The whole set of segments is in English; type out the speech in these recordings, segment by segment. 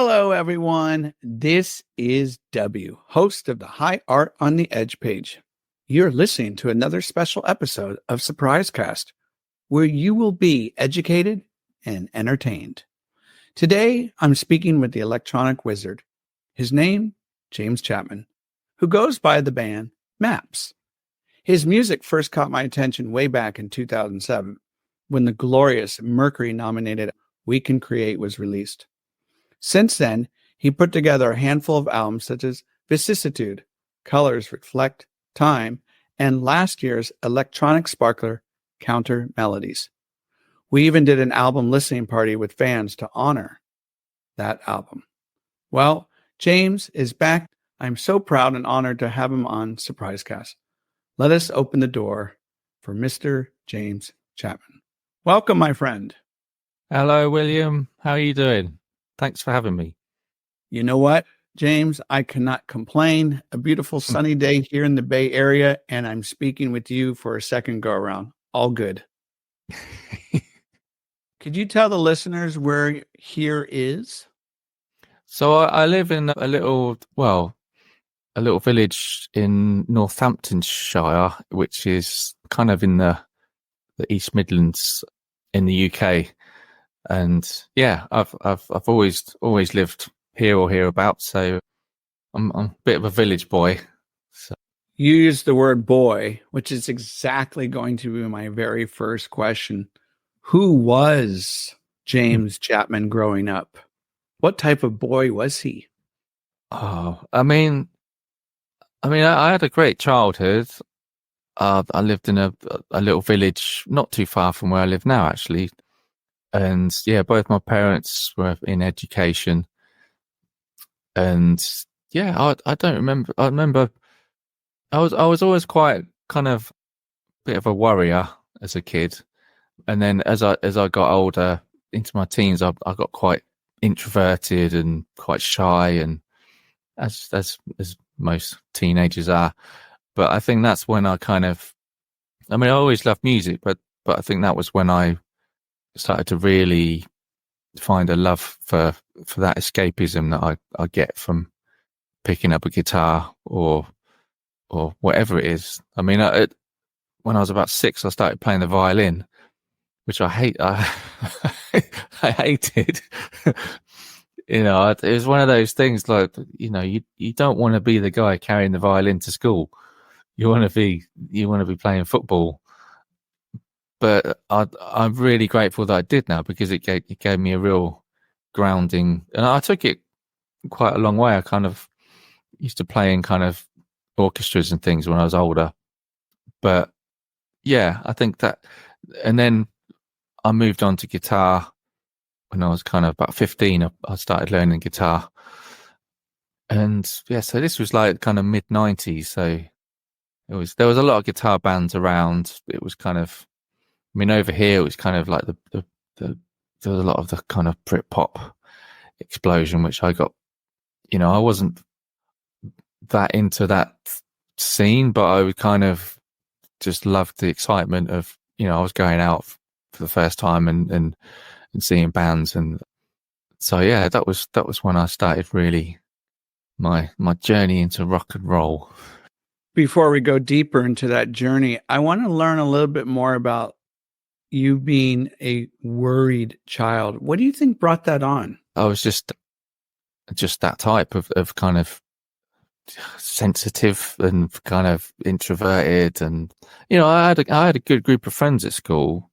Hello, everyone. This is W, host of the High Art on the Edge page. You're listening to another special episode of Surprise Cast, where you will be educated and entertained. Today, I'm speaking with the electronic wizard. His name, James Chapman, who goes by the band Maps. His music first caught my attention way back in 2007, when the glorious Mercury-nominated We Can Create was released. Since then, he put together a handful of albums such as Vicissitude, Colors Reflect, Time, and last year's electronic sparkler, Counter Melodies. We even did an album listening party with fans to honor that album. Well, James is back. I'm so proud and honored to have him on Surprise Cast. Let us open the door for Mr. James Chapman. Welcome, my friend. Hello, William. How are you doing? Thanks for having me. You know what, James? I cannot complain. A beautiful sunny day here in the Bay Area, and I'm speaking with you for a second go around. All good. Could you tell the listeners where here is? So I live in a little village in Northamptonshire, which is kind of in the East Midlands in the UK. And yeah, I've always lived here or hereabouts, so I'm a bit of a village boy. So. You used the word boy, which is exactly going to be my very first question. Who was James Chapman growing up? What type of boy was he? Oh, I mean, I had a great childhood. I lived in a little village not too far from where I live now, actually. And yeah, both my parents were in education. And yeah, I don't remember. I remember I was always quite kind of bit of a worrier as a kid. And then as I got older into my teens, I got quite introverted and quite shy, and as most teenagers are. But I think that's when I always loved music, but I think that was when I started to really find a love for that escapism that I get from picking up a guitar or whatever it is. I mean, when I was about 6, I started playing the violin, which I hated. It was one of those things like, you don't want to be the guy carrying the violin to school. You want to be playing football. But I'm really grateful that I did now, because it gave me a real grounding, and I took it quite a long way. I kind of used to play in kind of orchestras and things when I was older. But yeah, I think that, and then I moved on to guitar when I was kind of about 15. I started learning guitar, and yeah, so this was like kind of mid-90s. So there was a lot of guitar bands around. It was kind of, over here, it was kind of like there was a lot of the kind of Britpop explosion, which I got, I wasn't that into that scene, but I would kind of just loved the excitement of, I was going out for the first time and seeing bands. And so, yeah, that was when I started really my journey into rock and roll. Before we go deeper into that journey, I want to learn a little bit more about you being a worried child. What do you think brought that on? I was just that type of kind of sensitive and kind of introverted, and I had a good group of friends at school.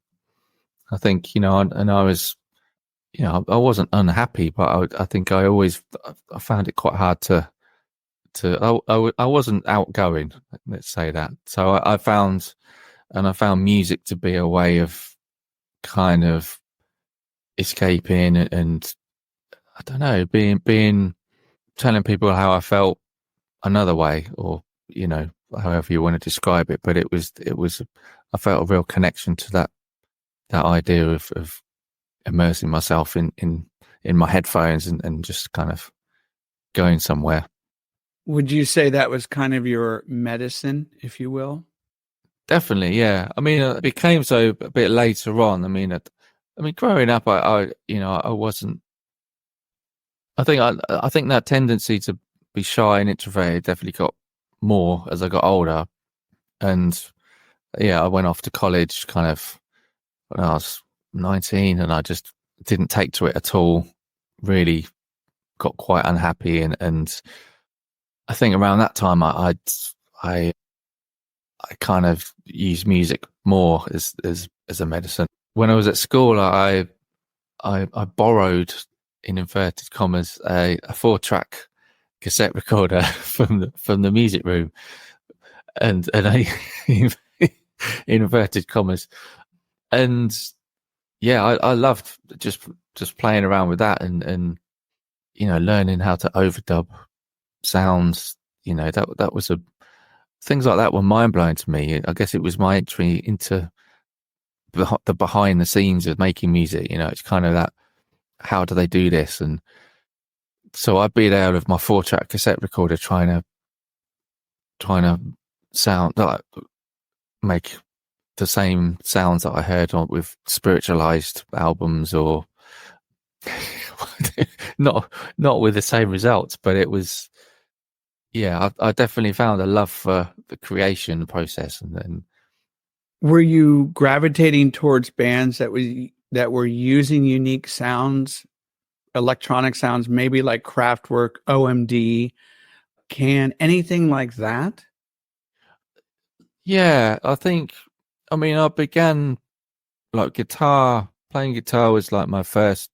I think, and I was, I wasn't unhappy, but I think I found it quite hard I wasn't outgoing, let's say that. So I found music to be a way of kind of escaping and I don't know, telling people how I felt another way, or, however you want to describe it. But it was, I felt a real connection to that idea of immersing myself in my headphones and just kind of going somewhere. Would you say that was kind of your medicine, if you will? Definitely, yeah. I mean, it became so a bit later on. I mean, growing up, I wasn't I think that tendency to be shy and introverted definitely got more as I got older. And yeah, I went off to college kind of when I was 19, and I just didn't take to it at all. Really got quite unhappy, and I think around that time I kind of used music more as a medicine. When I was at school, I borrowed, in inverted commas, a 4-track cassette recorder from the music room, and I in inverted commas, and yeah, I loved just playing around with that, and learning how to overdub sounds. That was things like that were mind blowing to me. I guess it was my entry into the behind the scenes of making music. It's kind of that, how do they do this? And so I'd be there with my 4-track cassette recorder trying to sound like make the same sounds that I heard with spiritualized albums, or not with the same results, but it was, yeah, I definitely found a love for the creation process. And then, Were you gravitating towards bands that were using unique sounds, electronic sounds, maybe like Kraftwerk, OMD, anything like that? yeah, I mean, I began like playing guitar was like my first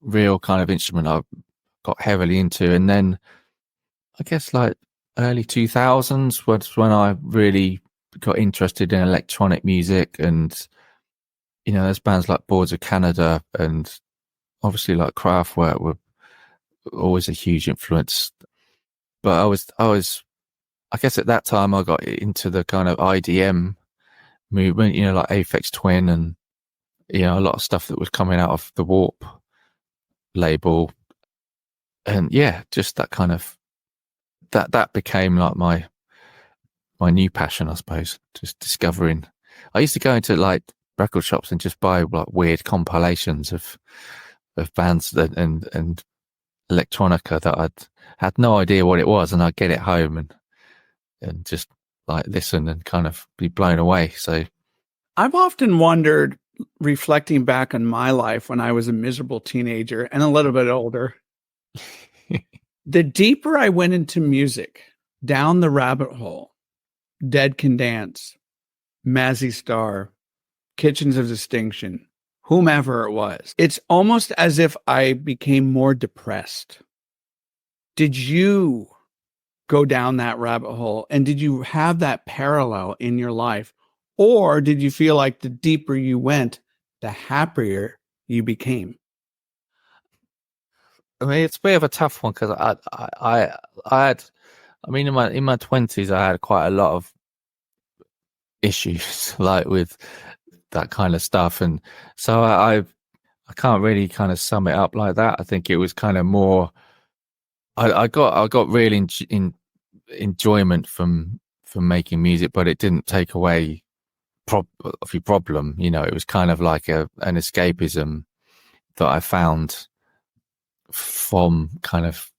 real kind of instrument I got heavily into. And then I guess like early 2000s was when I really got interested in electronic music. And, there's bands like Boards of Canada, and obviously like Kraftwerk were always a huge influence. But I guess at that time I got into the kind of IDM movement, like Aphex Twin, and, a lot of stuff that was coming out of the Warp label. And yeah, just that kind of, that became like my new passion, I suppose. Just discovering. I used to go into like record shops and just buy like weird compilations of bands and electronica that I'd had no idea what it was, and I'd get it home and just like listen and kind of be blown away. So I've often wondered, reflecting back on my life when I was a miserable teenager and a little bit older, the deeper I went into music, down the rabbit hole, Dead Can Dance, Mazzy Star, Kitchens of Distinction, whomever it was, it's almost as if I became more depressed. Did you go down that rabbit hole? And did you have that parallel in your life? Or did you feel like the deeper you went, the happier you became? I mean, it's a bit of a tough one, because I had, I mean, in my 20s, I had quite a lot of issues like with that kind of stuff, and so I can't really kind of sum it up like that. I think it was kind of more. I got real enjoyment from making music, but it didn't take away of your problem. It was kind of like an escapism that I found from kind of,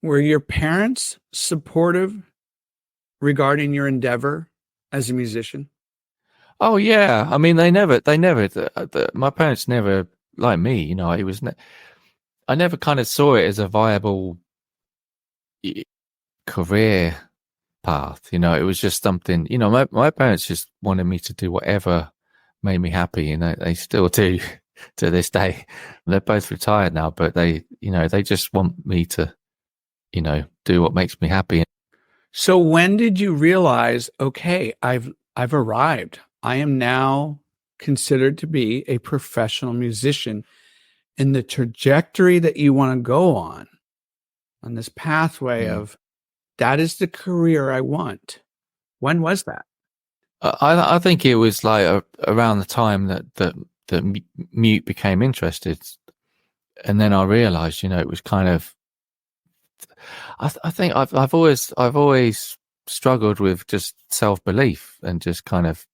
Were your parents supportive regarding your endeavor as a musician? Oh yeah, I mean, my parents never, like me, it was. I never kind of saw it as a viable career path. It was just something. My parents just wanted me to do whatever made me happy, and they still do to this day. They're both retired now, but they just want me to, do what makes me happy. So when did you realize, okay, I've arrived. I am now considered to be a professional musician, in the trajectory that you want to go on this pathway of that is the career I want? When was that? I think it was like around the time that Mute became interested, and then I realized, it was kind of. I think I've always struggled with just self-belief and just kind of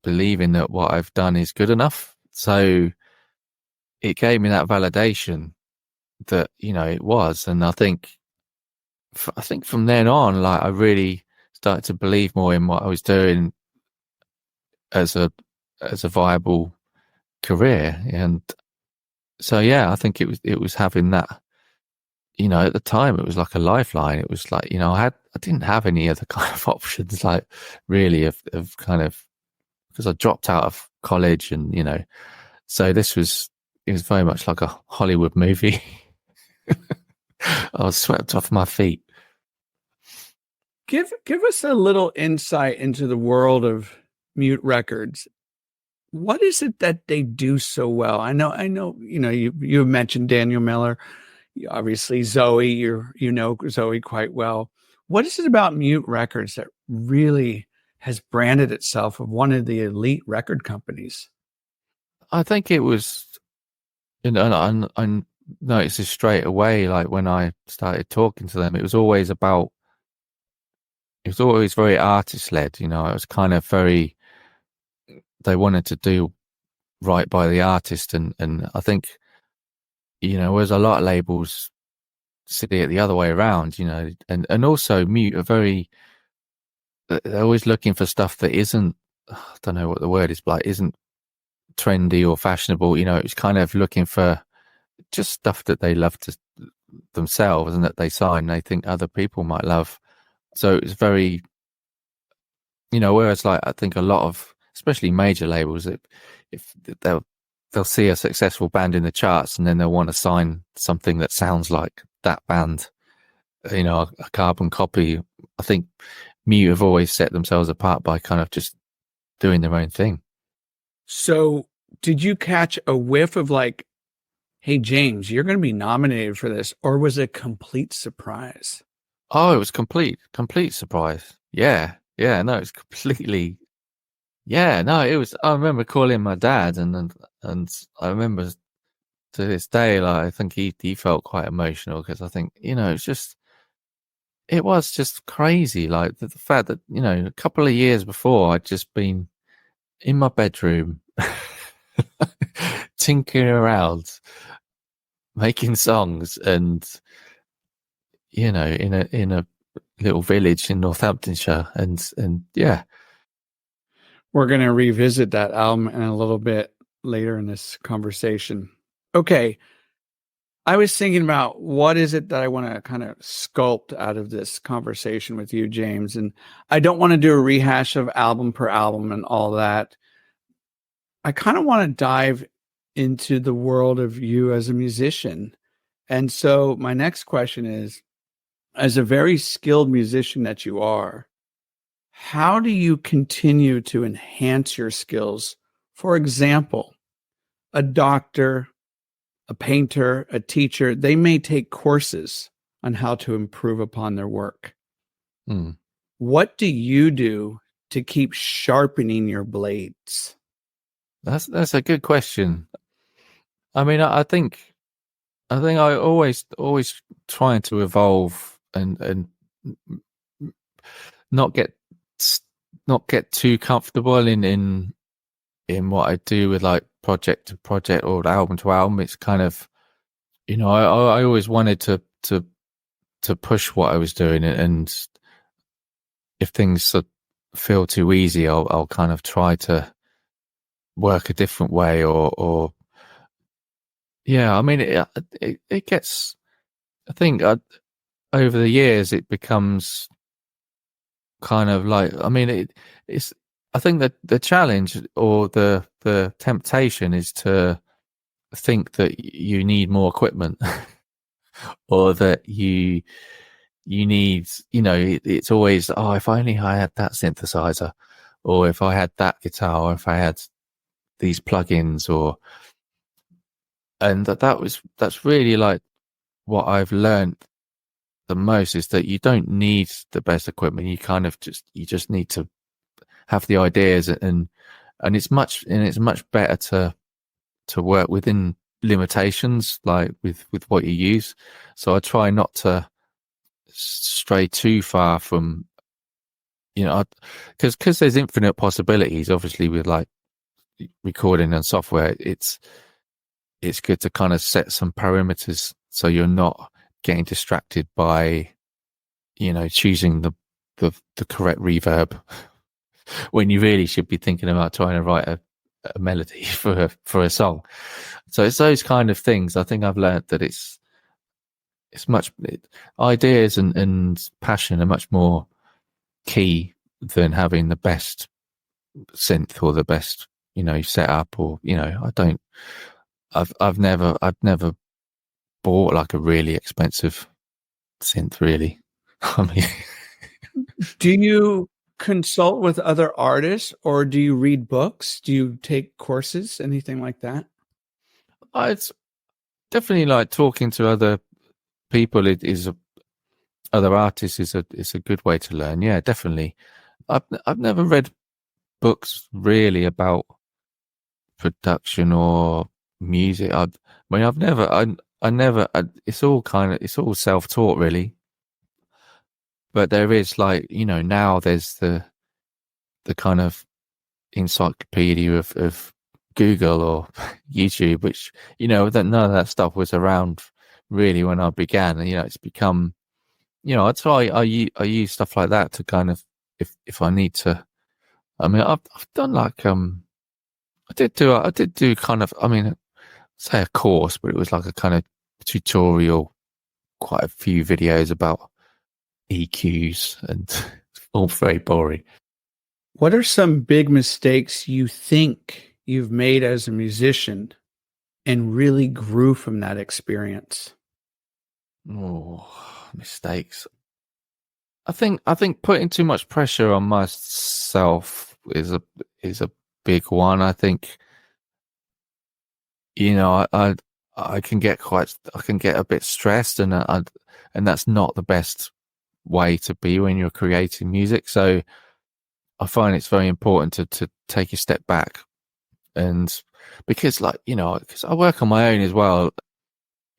believing that what I've done is good enough. So it gave me that validation that, you know, it was. And I think from then on, like, I really started to believe more in what I was doing as a viable career. And so, yeah, I think it was having that, you know, at the time it was like a lifeline. It was like, you know, I didn't have any other kind of options, like, really, of kind of, because I dropped out of college, and, you know, so it was very much like a Hollywood movie. I was swept off my feet. Give us a little insight into the world of Mute Records. What is it that they do so well? I know, you know, you mentioned Daniel Miller, obviously Zoe, you know Zoe quite well. What is it about Mute Records that really has branded itself of one of the elite record companies? I think it was, you know, and I noticed this straight away, like when I started talking to them, it was always very artist led, you know. It was kind of very, they wanted to do right by the artist, and I think, you know, whereas a lot of labels see it the other way around, you know, and also Mute are very, they're always looking for stuff that isn't, I don't know what the word is, but like, isn't trendy or fashionable, you know. It's kind of looking for just stuff that they love to themselves and that they sign, they think other people might love. So it's very, you know, whereas, like, I think a lot of, especially major labels, if they'll see a successful band in the charts and then they'll want to sign something that sounds like that band, you know, a carbon copy. I think Mute have always set themselves apart by kind of just doing their own thing. So, did you catch a whiff of like, hey, James, you're going to be nominated for this, or was it a complete surprise? Oh, it was complete surprise. Yeah. No, it was completely. Yeah, no, it was. I remember calling my dad, and I remember to this day, like, I think he felt quite emotional, because I think, you know, it was just crazy, like the fact that, you know, a couple of years before I'd just been in my bedroom tinkering around, making songs, and, you know, in a little village in Northamptonshire, and yeah. We're going to revisit that album in a little bit later in this conversation. Okay. I was thinking about what is it that I want to kind of sculpt out of this conversation with you, James. And I don't want to do a rehash of album per album and all that. I kind of want to dive into the world of you as a musician. And so my next question is, as a very skilled musician that you are, how do you continue to enhance your skills? For example, a doctor, a painter, a teacher, they may take courses on how to improve upon their work. Mm. What do you do to keep sharpening your blades? That's a good question. I mean, I think I always trying to evolve, and not get too comfortable in what I do with, like, project to project or album to album. It's kind of, you know, I always wanted to push what I was doing, and if things feel too easy, I'll kind of try to work a different way, or yeah. I mean, it gets, I think, over the years it becomes kind of like, I mean, it's, I think that the challenge or the temptation is to think that you need more equipment, or that you need, you know, it's always, oh, if only I had that synthesizer, or if I had that guitar, or if I had these plugins, or, and that's really, like, what I've learned the most, is that you don't need the best equipment. You kind of you just need to have the ideas, and it's much better to work within limitations, like with what you use. So I try not to stray too far from, you know, because there's infinite possibilities, obviously, with, like, recording and software. It's good to kind of set some parameters so you're not getting distracted by, choosing the correct reverb when you really should be thinking about trying to write a melody for a song. So it's those kind of things. I think I've learned that it's much ideas and passion are much more key than having the best synth or the best setup, or I've never bought like a really expensive synth, really. I mean, do you consult with other artists, or do you read books? Do you take courses, anything like that? It's definitely like talking to other people. Other artists is a good way to learn. Yeah, definitely. I've never read books really about production or music. I've never. It's all self-taught, really. But there is now there's the kind of encyclopedia of Google or YouTube, which that none of that stuff was around really when I began. And it's become, that's why I use stuff like that to kind of, if I need to. I mean, I've done like I did do kind of, I mean, say a course, but it was like a kind of tutorial, quite a few videos about EQs, and all very boring. What are some big mistakes you think you've made as a musician and really grew from that experience? Oh, mistakes. I think putting too much pressure on myself is a big one. I think, I can get a bit stressed, and that's not the best way to be when you're creating music. So I find it's very important to take a step back, and because because I work on my own as well,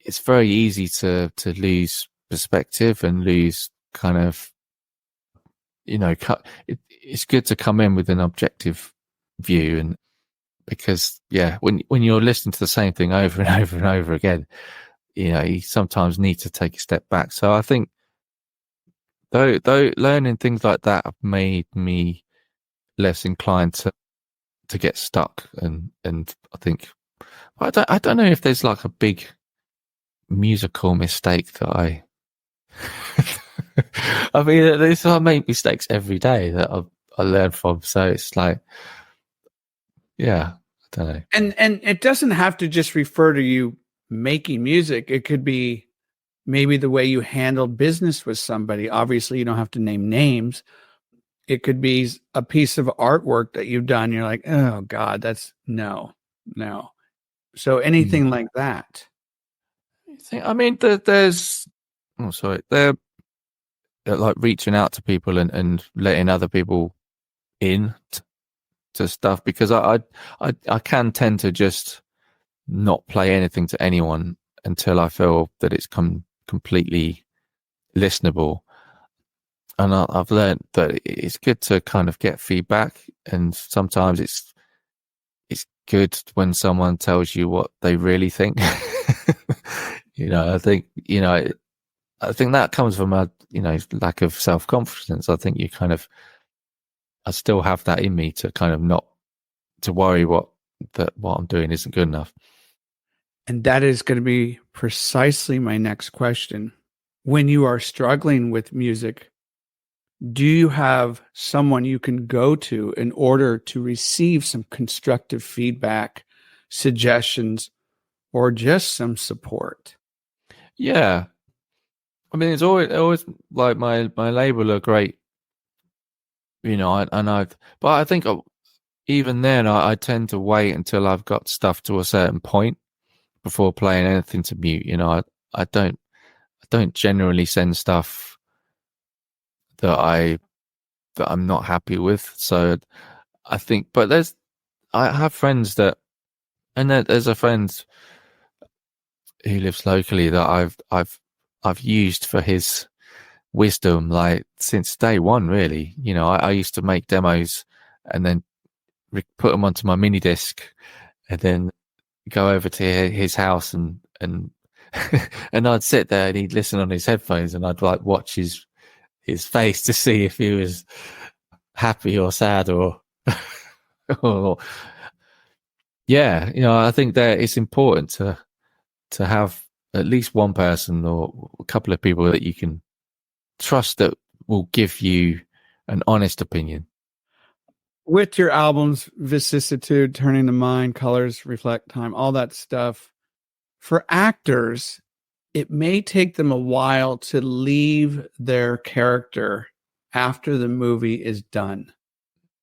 it's very easy to lose perspective and lose kind of, it's good to come in with an objective view, and because when you're listening to the same thing over and over and over again, you sometimes need to take a step back. So I think though learning things like that have made me less inclined to get stuck, and I think I don't know if there's like a big musical mistake that I I mean, I make mistakes every day that I learn from, so it's like, yeah, I don't know. And it doesn't have to just refer to you making music. It could be maybe the way you handled business with somebody. Obviously, you don't have to name names. It could be a piece of artwork that you've done. You're like, oh God, that's no. So anything like that. I mean, there's, oh, sorry, they're like reaching out to people and letting other people in to stuff, because I can tend to just not play anything to anyone until I feel that it's completely listenable. And I've learned that it's good to kind of get feedback, and sometimes it's good when someone tells you what they really think. I think that comes from a lack of self-confidence. I think I still have that in me to kind of not to worry what I'm doing isn't good enough. And that is going to be precisely my next question. When you are struggling with music, do you have someone you can go to in order to receive some constructive feedback, suggestions, or just some support? Yeah. I mean, it's always like my label are great, but I think even then I tend to wait until I've got stuff to a certain point before playing anything to mute. I don't generally send stuff that I'm not happy with. So I think, but I have friends and there's a friend who lives locally that I've used for his wisdom, like since day one, really. I used to make demos and then put them onto my mini disc, and then go over to his house and and I'd sit there and he'd listen on his headphones, and I'd like watch his face to see if he was happy or sad or, or yeah, I think that it's important to have at least one person or a couple of people that you can trust that will give you an honest opinion. With your albums, vicissitude, turning the mind, colors, reflect time, all that stuff, for actors, it may take them a while to leave their character after the movie is done.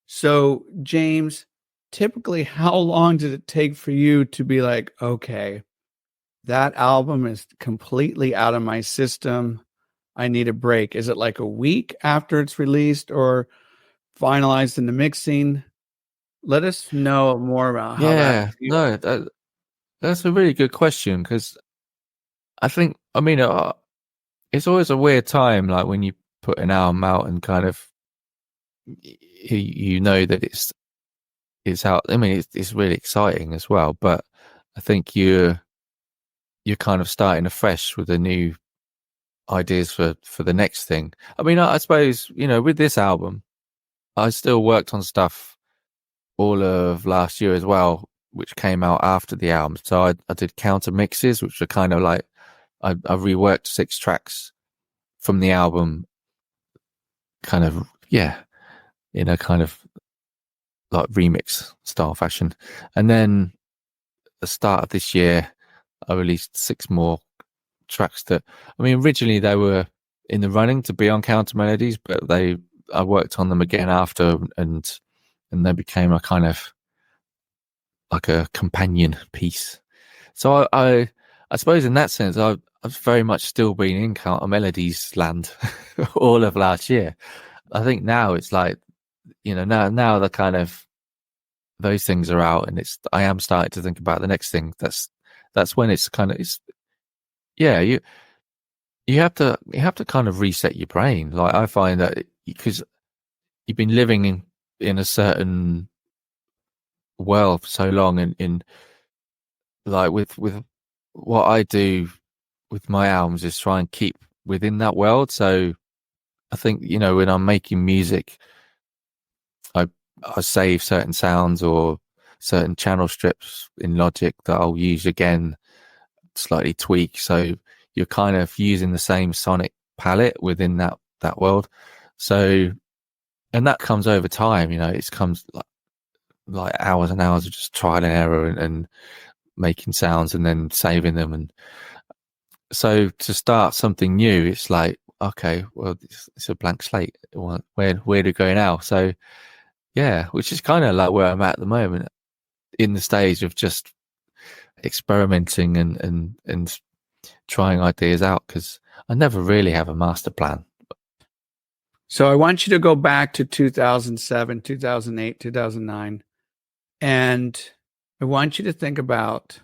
So, James, typically, how long did it take for you to be like, okay, that album is completely out of my system. I need a break? Is it like a week after it's released or finalized in the mixing? Let us know more about how that Yeah, feels. no, that's a really good question, because I mean, it's always a weird time, like when you put an album out and kind of you know that it's out. I mean, it's really exciting as well, but I think you're kind of starting afresh with the new ideas for the next thing. I mean, I suppose, with this album, I still worked on stuff all of last year as well, which came out after the album. So I did counter mixes, which were kind of like I reworked 6 tracks from the album, kind of, yeah, in a kind of like remix style fashion. And then at the start of this year, I released 6 more tracks that, I mean, originally they were in the running to be on Counter Melodies, but I worked on them again after, and they became a kind of like a companion piece. So I suppose in that sense, I've very much still been in Counter Melodies land all of last year. I think now it's like, now the kind of those things are out, and I am starting to think about the next thing. That's when it's kind of, yeah, you have to kind of reset your brain. Like, I find that because you've been living in a certain world for so long, and in like with what I do with my albums is try and keep within that world. So I think, when I'm making music, I I save certain sounds or certain channel strips in Logic that I'll use again, slightly tweak. So you're kind of using the same sonic palette within that world. So, and that comes over time, it comes like hours and hours of just trial and error, and making sounds and then saving them. And so to start something new, it's like, okay, well, it's a blank slate. Where to go now? So yeah, which is kind of like where I'm at the moment, in the stage of just experimenting and trying ideas out, because I never really have a master plan. So I want you to go back to 2007, 2008, 2009, and I want you to think about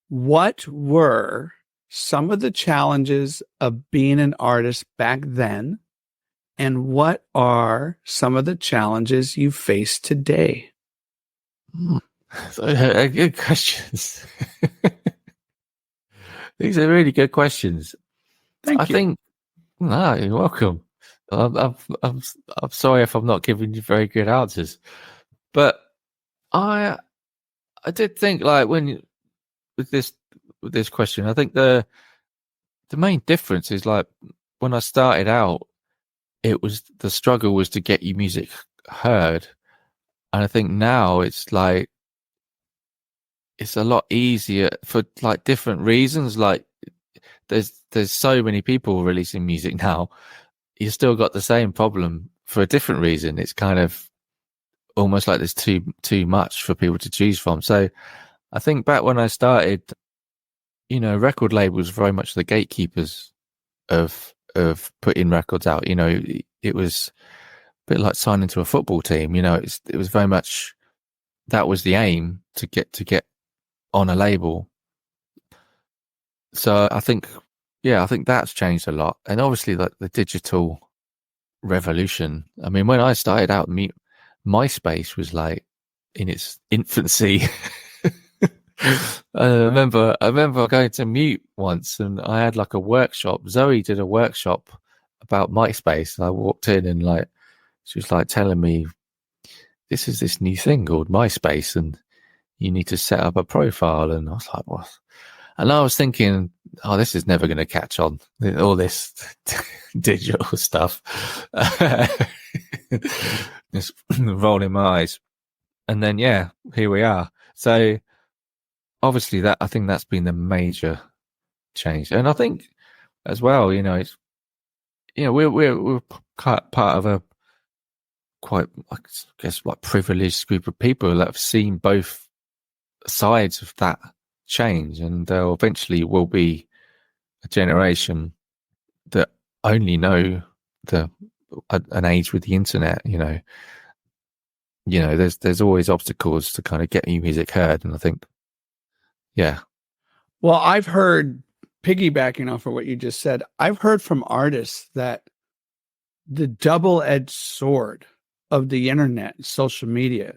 what were some of the challenges of being an artist back then, and what are some of the challenges you face today? Good questions. These are really good questions. Thank I you. think, no, you're welcome. I'm sorry if I'm not giving you very good answers, but I did think, like, with this question, I think the main difference is, like, when I started out, the struggle was to get your music heard, and I think now it's like it's a lot easier for like different reasons. Like, there's so many people releasing music now. You still got the same problem for a different reason. It's kind of almost like there's too much for people to choose from. So I think back when I started, record labels very much the gatekeepers of putting records out. It was a bit like signing to a football team. It was very much, that was the aim, to get on a label. So I think that's changed a lot. And obviously, like, the digital revolution. I mean, when I started out, MySpace was like in its infancy. I remember going to Mute once, and I had like a workshop. Zoe did a workshop about MySpace, and I walked in, and like she was like telling me, "This is this new thing called MySpace, and you need to set up a profile." And I was like, "What?" And I was thinking, "Oh, this is never going to catch on. All this digital stuff." Just rolling my eyes, and then yeah, here we are. So obviously, I think that's been the major change, and I think as well, it's we're part of a quite, I guess, like privileged group of people that have seen both sides of that change, and there eventually will be a generation that only know an age with the internet. There's always obstacles to kind of get your music heard, and I think, yeah. Well, I've heard, piggybacking off of what you just said, I've heard from artists that the double-edged sword of the internet, social media,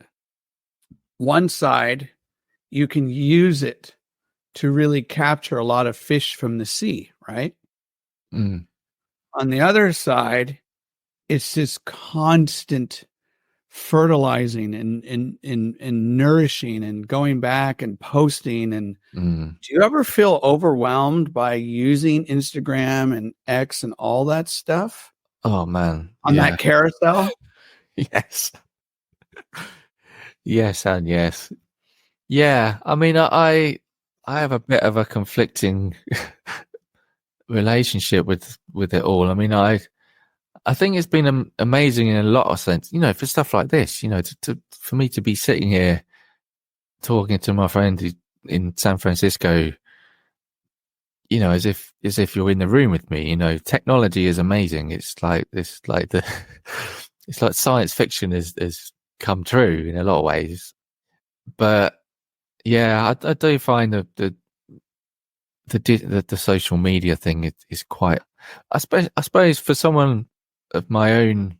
one side, you can use it to really capture a lot of fish from the sea, right? Mm. On the other side, it's this constant fertilizing and nourishing and going back and posting. And do you ever feel overwhelmed by using Instagram and X and all that stuff? Oh man, on that carousel? Yes. Yes and yes. Yeah, I mean, I have a bit of a conflicting relationship with it all. I mean, I think it's been amazing in a lot of sense, for stuff like this, for me to be sitting here talking to my friend in San Francisco, as if you're in the room with me. Technology is amazing. It's like it's like science fiction has come true in a lot of ways. But yeah, I do find the social media thing is quite, I suppose for someone of my own,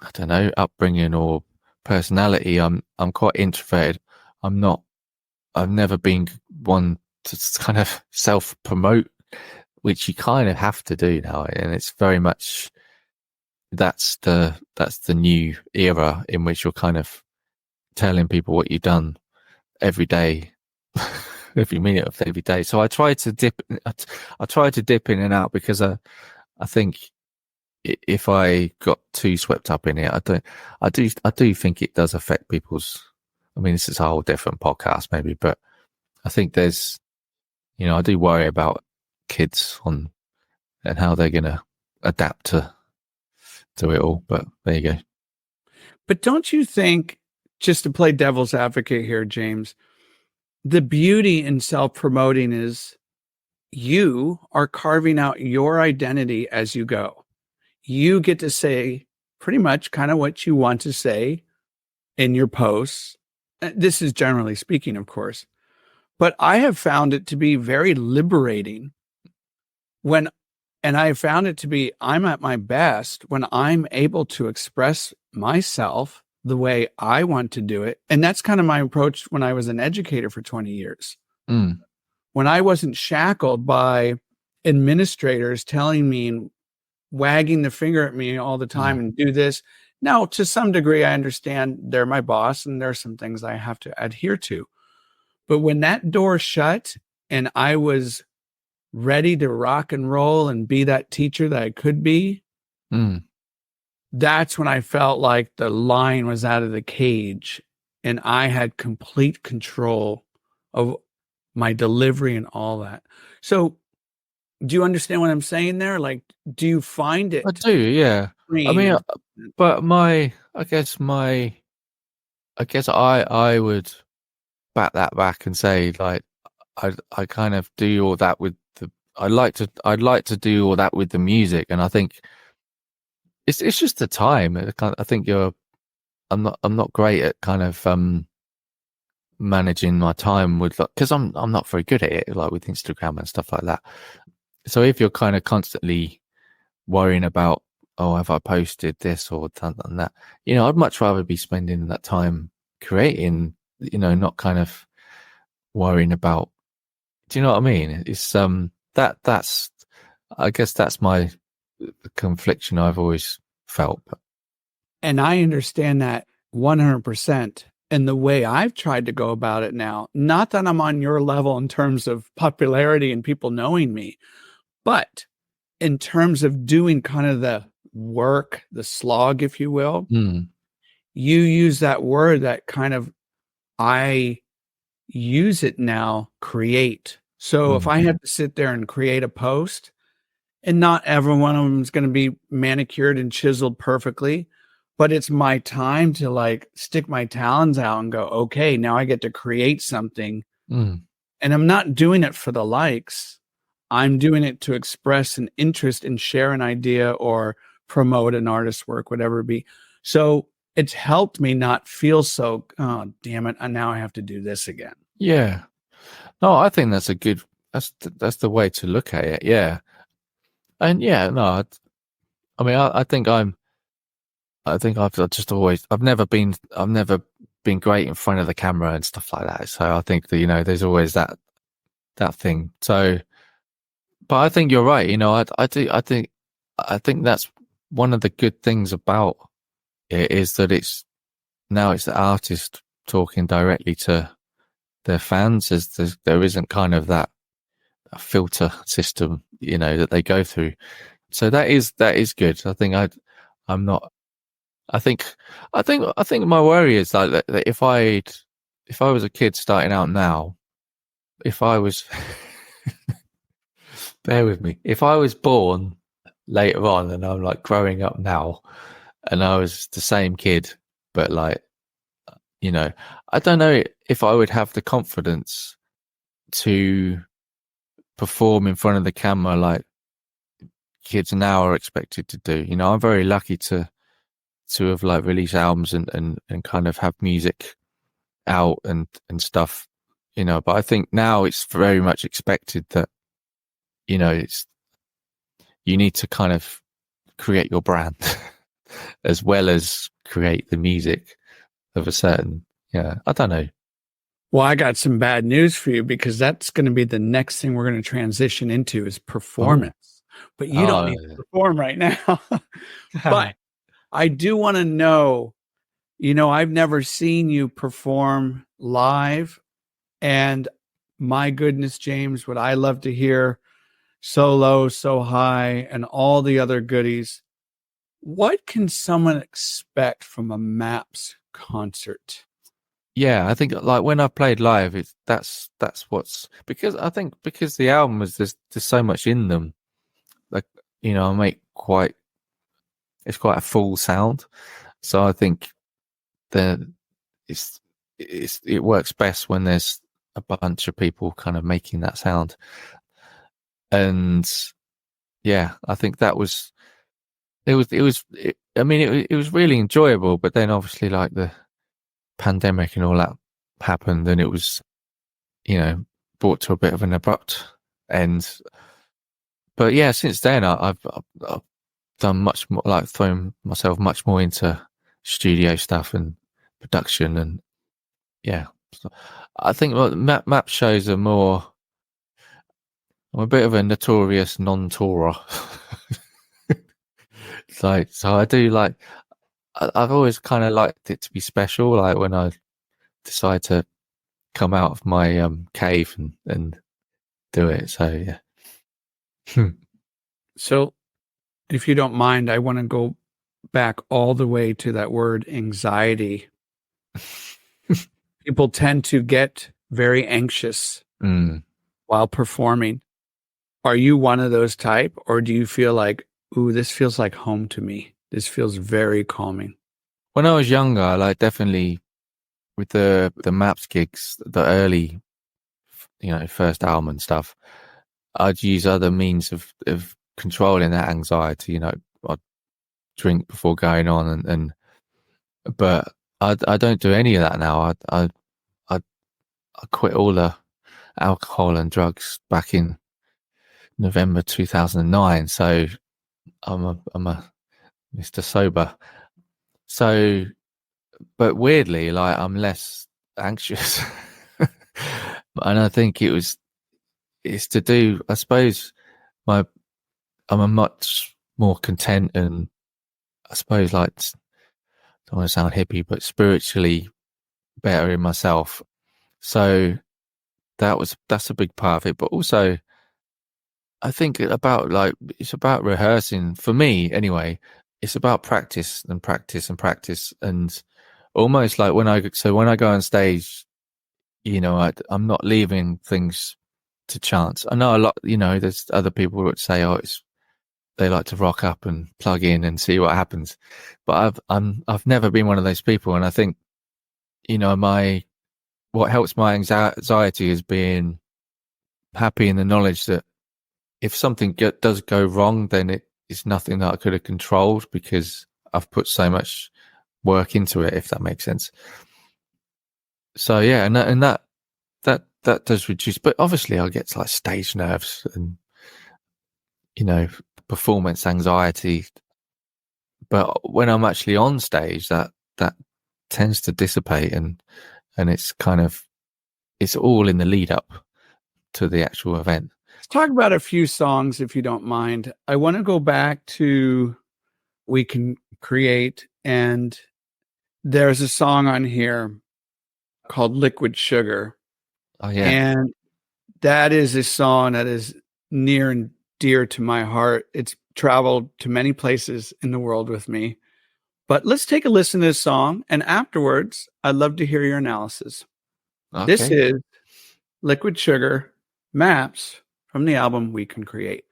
I don't know, upbringing or personality, I'm quite introverted. I've never been one to kind of self promote, which you kind of have to do now, and it's very much that's the new era in which you're kind of telling people what you've done every day, every minute of every day. So I try to dip in and out, because I think if I got too swept up in it, I do think it does affect people's. I mean, this is a whole different podcast maybe, but I think there's, I do worry about kids and how they're going to adapt to it all. But there you go. But don't you think, just to play devil's advocate here, James, the beauty in self-promoting is you are carving out your identity as you go. You get to say pretty much kind of what you want to say in your posts. This is generally speaking, of course. But I have found it to be very liberating and I have found it to be, I'm at my best when I'm able to express myself the way I want to do it. And that's kind of my approach when I was an educator for 20 years. When I wasn't shackled by administrators telling me and wagging the finger at me all the time and do this. Now, to some degree, I understand they're my boss and there are some things I have to adhere to. But when that door shut and I was ready to rock and roll and be that teacher that I could be, that's when I felt like the lion was out of the cage and I had complete control of my delivery and all that. So do you understand what I'm saying there? Like, do you find it? I do, yeah. I mean, but I guess I would bat that back and say, like, I kind of do all that with I'd like to do all that with the music, and I think it's just the time. I think I'm not great at kind of managing my time with, because I'm not very good at it, like with Instagram and stuff like that. So if you're kind of constantly worrying about, oh, have I posted this or done that? I'd much rather be spending that time creating not kind of worrying about. Do you know what I mean? It's that's I guess that's my confliction I've always felt. And I understand that 100%. And the way I've tried to go about it now, not that I'm on your level in terms of popularity and people knowing me, but in terms of doing kind of the work, the slog, if you will, Mm. you use that word that kind of I use it now, create. So if I had to sit there and create a post, and not every one of them is going to be manicured and chiseled perfectly, but it's my time to like stick my talons out and go, okay, now I get to create something. Mm. And I'm not doing it for the likes. I'm doing it to express an interest and share an idea or promote an artist's work, whatever it be. So it's helped me not feel so, oh, damn it. And now I have to do this again. Yeah. No, I think that's that's the way to look at it. Yeah. And yeah, no, I mean, I think I've just always, I've never been great in front of the camera and stuff like that. So I think that, there's always that thing. So, but I think you're right. I think that's one of the good things about it is that it's the artist talking directly to their fans. There isn't kind of that filter system, that they go through. So that is good. I think I'm not. I think my worry is that if I was a kid starting out now, if I was bear with me, if I was born later on and I'm like growing up now, and I was the same kid, but like, I don't know if I would have the confidence to perform in front of the camera like kids now are expected to do. I'm very lucky to have like released albums and kind of have music out and stuff, but I think now it's very much expected that, it's, you need to kind of create your brand as well as create the music of a certain, I don't know. Well, I got some bad news for you because that's going to be the next thing we're going to transition into is performance. But you don't need to perform right now. But I do want to know, I've never seen you perform live. And my goodness, James, would I love to hear So Low, So High, and all the other goodies. What can someone expect from a MAPS concert? Yeah, I think like when I played live, that's what's, because I think because the album was there's so much in them, like I make it's quite a full sound, so I think that it works best when there's a bunch of people kind of making that sound, and yeah, I think that was it was really enjoyable, but then obviously like the pandemic and all that happened, and it was brought to a bit of an abrupt end. But yeah, since then I've done much more, like thrown myself much more into studio stuff and production, and yeah, so I think map shows are more. I'm a bit of a notorious non-tourer. So I do like. I've always kind of liked it to be special, like when I decide to come out of my cave and do it. So yeah. So if you don't mind, I want to go back all the way to that word anxiety. People tend to get very anxious while performing. Are you one of those type, or do you feel like, ooh, this feels like home to me? This feels very calming. When I was younger, like definitely with the Maps gigs, the early, first album and stuff, I'd use other means of controlling that anxiety. I'd drink before going on, but I don't do any of that now. I quit all the alcohol and drugs back in November 2009. So I'm a Mr. Sober. So, but weirdly, like I'm less anxious. And I think it's to do, I suppose, I'm a much more content and I suppose like, don't want to sound hippie, but spiritually better in myself. So that's a big part of it. But also I think it's about rehearsing for me anyway. It's about practice and practice and practice. And almost like when I go on stage, I'm not leaving things to chance. I know a lot, there's other people who would say, they like to rock up and plug in and see what happens. But I've never been one of those people. And I think, what helps my anxiety is being happy in the knowledge that if something does go wrong, then it's nothing that I could have controlled because I've put so much work into it, if that makes sense. So yeah, and that does reduce, but obviously I get like stage nerves and performance anxiety. But when I'm actually on stage, that tends to dissipate, and it's it's all in the lead up to the actual event. Let's talk about a few songs, if you don't mind. I want to go back to We Can Create, and there's a song on here called Liquid Sugar. Oh yeah. And that is a song that is near and dear to my heart. It's traveled to many places in the world with me. But let's take a listen to this song, and afterwards, I'd love to hear your analysis. Okay. This is Liquid Sugar, Maps, from the album We Can Create.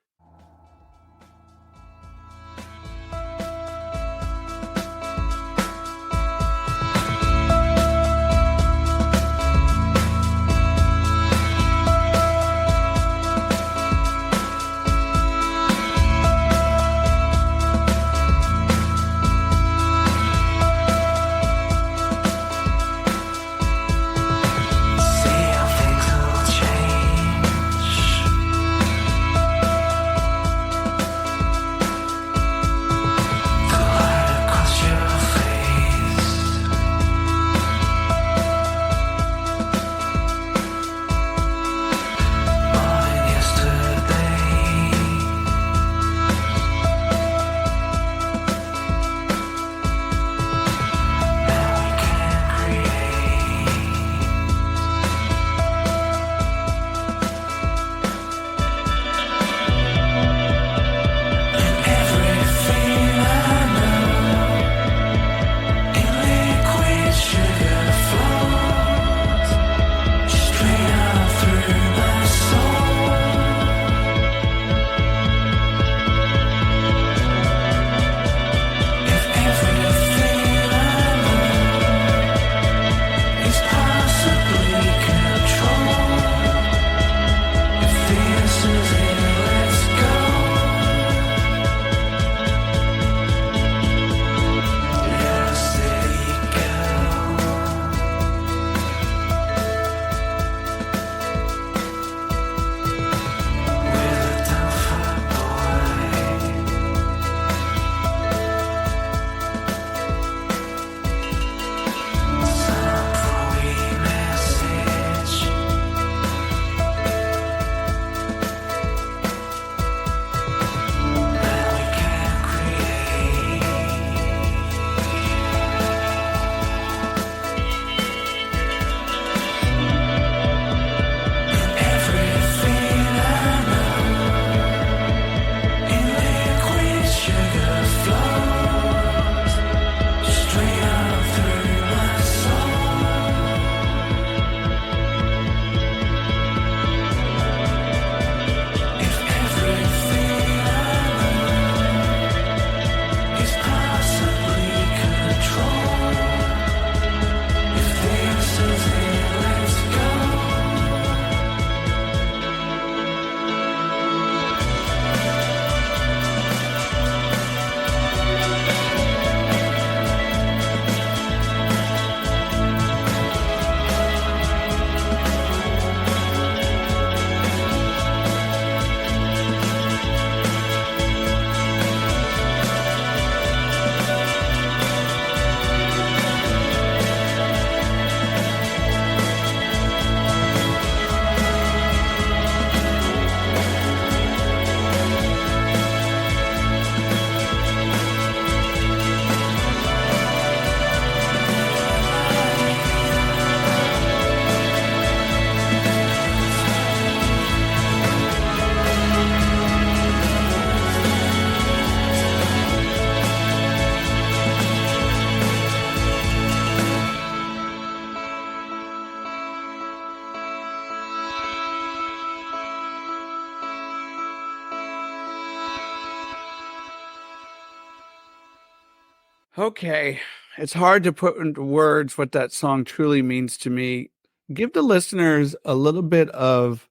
Okay. It's hard to put into words what that song truly means to me. Give the listeners a little bit of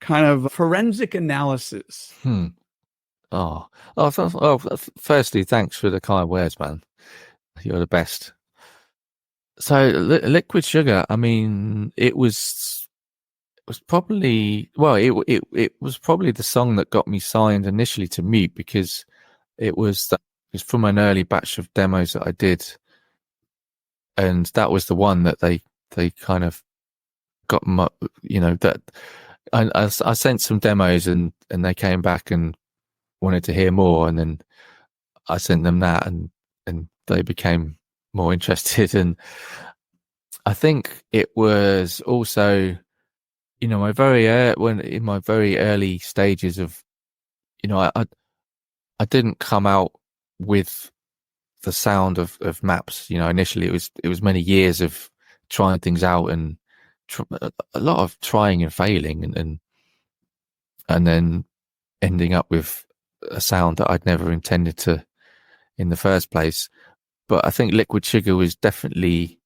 kind of forensic analysis. Hmm. Firstly, thanks for the kind words, man. You're the best. So, Liquid Sugar, I mean, it was probably, well, it was probably the song that got me signed initially to Mute, because it was from an early batch of demos that I did, and that was the one that they kind of got my, that I sent some demos, and they came back and wanted to hear more, and then I sent them that, and they became more interested. And I think it was also, when in my very early stages of, I didn't come out with the sound of maps. Initially it was many years of trying things out, and a lot of trying and failing, and then ending up with a sound that I'd never intended to in the first place. But I think Liquid Sugar was definitely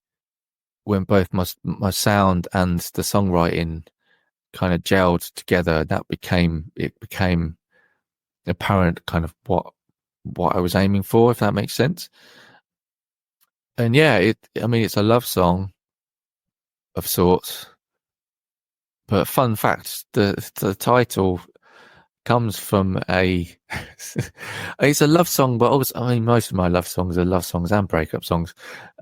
when both my sound and the songwriting kind of gelled together. It became apparent kind of what I was aiming for, if that makes sense. And yeah, I mean, it's a love song of sorts. But fun fact, the title comes from it's a love song, but also, I mean, most of my love songs are love songs and breakup songs.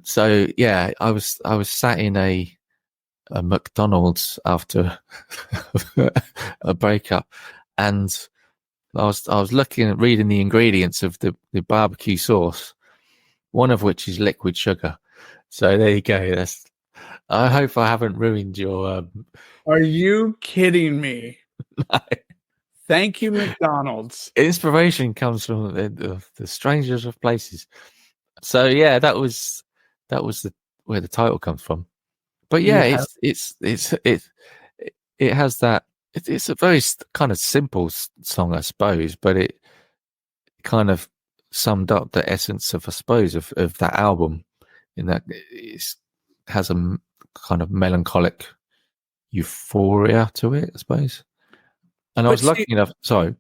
So yeah, I was sat in a McDonald's after a breakup, and I was reading the ingredients of the barbecue sauce, one of which is liquid sugar. So there you go. I hope I haven't ruined your. Are you kidding me? Thank you, McDonald's. Inspiration comes from the strangest of places. So yeah, that was where the title comes from. But You yeah, have it has that. It's a very kind of simple song, I suppose, but it kind of summed up the essence of, I suppose, of that album, in that it has a kind of melancholic euphoria to it, I suppose. And I but was lucky see, enough. Sorry.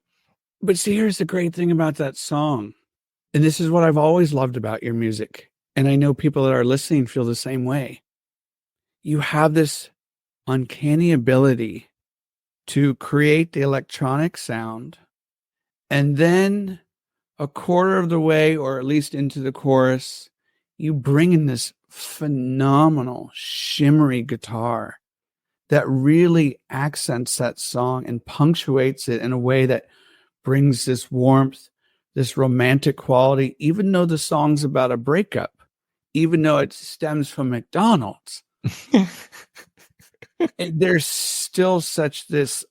but see, here's the great thing about that song. And this is what I've always loved about your music. And I know people that are listening feel the same way. You have this uncanny ability to create the electronic sound, and then a quarter of the way, or at least into the chorus, you bring in this phenomenal shimmery guitar that really accents that song and punctuates it in a way that brings this warmth, this romantic quality, even though the song's about a breakup, even though it stems from McDonald's. There's still such this.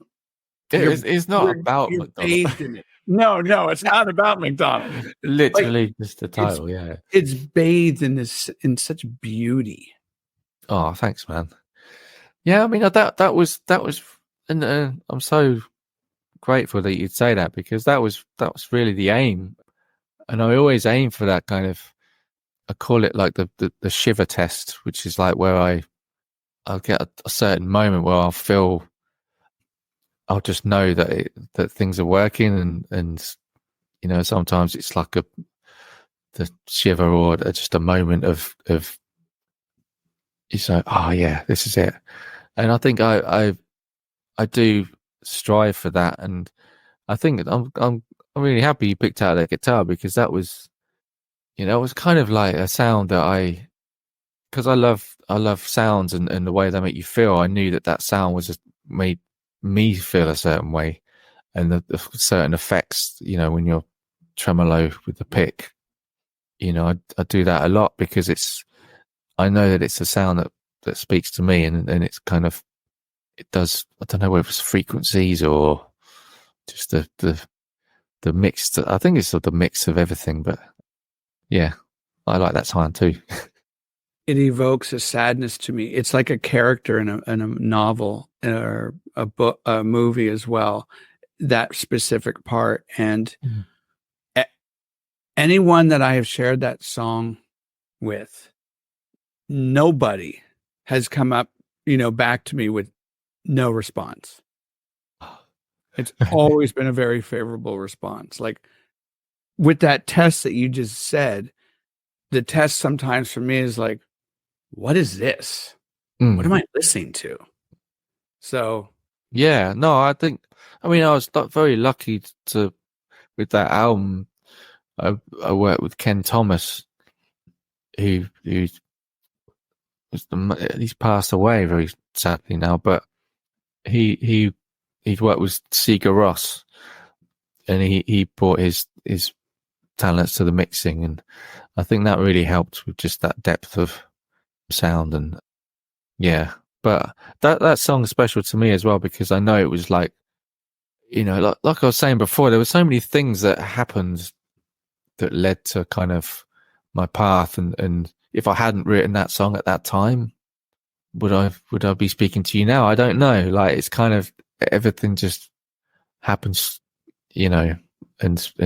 It's not about You're McDonald's. bathed in it. No, it's not about McDonald's. Like, Literally just the it's title. Yeah. it's bathed in in such beauty. Oh, thanks, man. Yeah, I mean, that was, and I'm so grateful that you'd say that, because that was really the aim, and I always aim for that kind of. I call it like the shiver test, which is like where I'll get a certain moment where I'll just know that things are working, and sometimes it's like the shiver, or just a moment of you say, oh yeah, this is it. And I think I do strive for that, and I think I'm really happy you picked out that guitar, because that was, it was kind of like a sound that because I love sounds, and the way they make you feel. I knew that sound was just made me feel a certain way, and the certain effects, when you're tremolo with the pick, I do that a lot, because I know that it's a sound that speaks to me, and it's kind of, it does. I don't know whether it's frequencies or just the mix. I think it's sort of the mix of everything, but yeah, I like that sound too. It evokes a sadness to me. It's like a character in a novel or a book, a movie as well. That specific part, and anyone that I have shared that song with, nobody has come up, back to me with no response. It's always been a very favorable response. Like with that test that you just said, the test sometimes for me is like, what is this? What am I listening to? So yeah, no, I was very lucky with that album. I worked with Ken Thomas, who he's passed away very sadly now, but he'd worked with Sigur Rós, and he brought his talents to the mixing, and I think that really helped with just that depth of sound. And yeah, but that song's special to me as well, because I know it was like, like I was saying before, there were so many things that happened that led to kind of my path, and if I hadn't written that song at that time, would I be speaking to you now? I don't know. Like, it's kind of everything just happens, and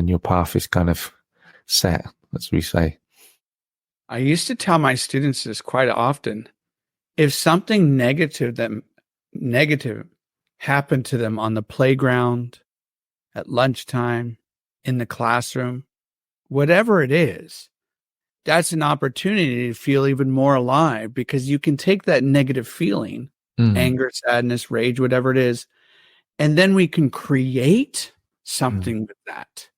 your path is kind of set, as we say. I used to tell my students this quite often. If something negative happened to them on the playground, at lunchtime, in the classroom, whatever it is, that's an opportunity to feel even more alive, because you can take that negative feeling, anger, sadness, rage, whatever it is, and then we can create something with that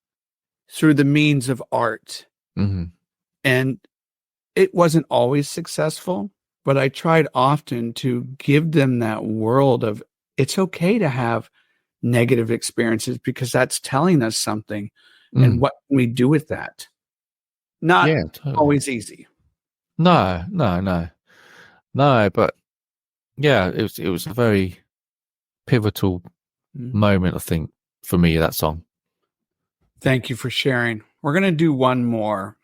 through the means of art. And it wasn't always successful, but I tried often to give them that world of, it's okay to have negative experiences, because that's telling us something. And what can we do with that? Not totally. Always easy. No, but yeah, it was a very pivotal moment, I think, for me, that song. Thank you for sharing. We're going to do one more.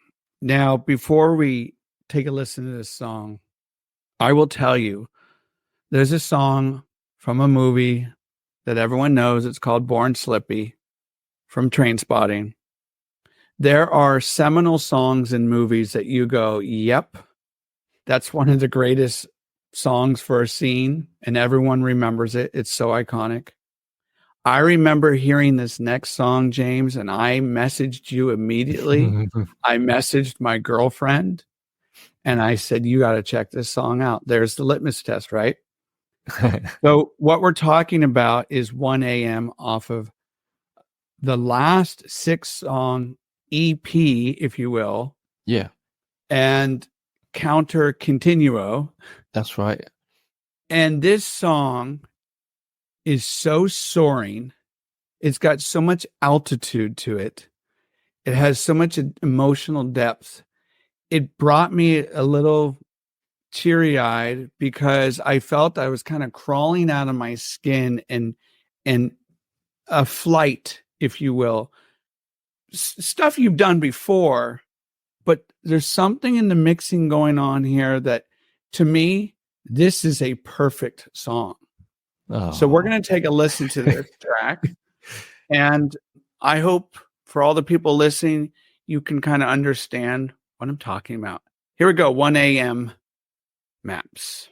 Now, before we take a listen to this song, I will tell you, there's a song from a movie that everyone knows. It's called Born Slippy from Trainspotting. There are seminal songs in movies that you go, yep, that's one of the greatest songs for a scene, and everyone remembers it. It's so iconic. I remember hearing this next song, James, and I messaged you immediately. I messaged my girlfriend, and I said, you got to check this song out. There's the litmus test, right? So what we're talking about is 1 a.m. off of the last 6-song EP, if you will. Yeah. And Counter Continuo. That's right. And this song is so soaring. It's got so much altitude to it. It has so much emotional depth. It brought me a little teary-eyed, because I felt I was kind of crawling out of my skin and a flight, if you will. Stuff you've done before, but there's something in the mixing going on here that, to me, this is a perfect song. So we're going to take a listen to this track, and I hope for all the people listening, you can kind of understand what I'm talking about. Here we go. 1 a.m. Maps.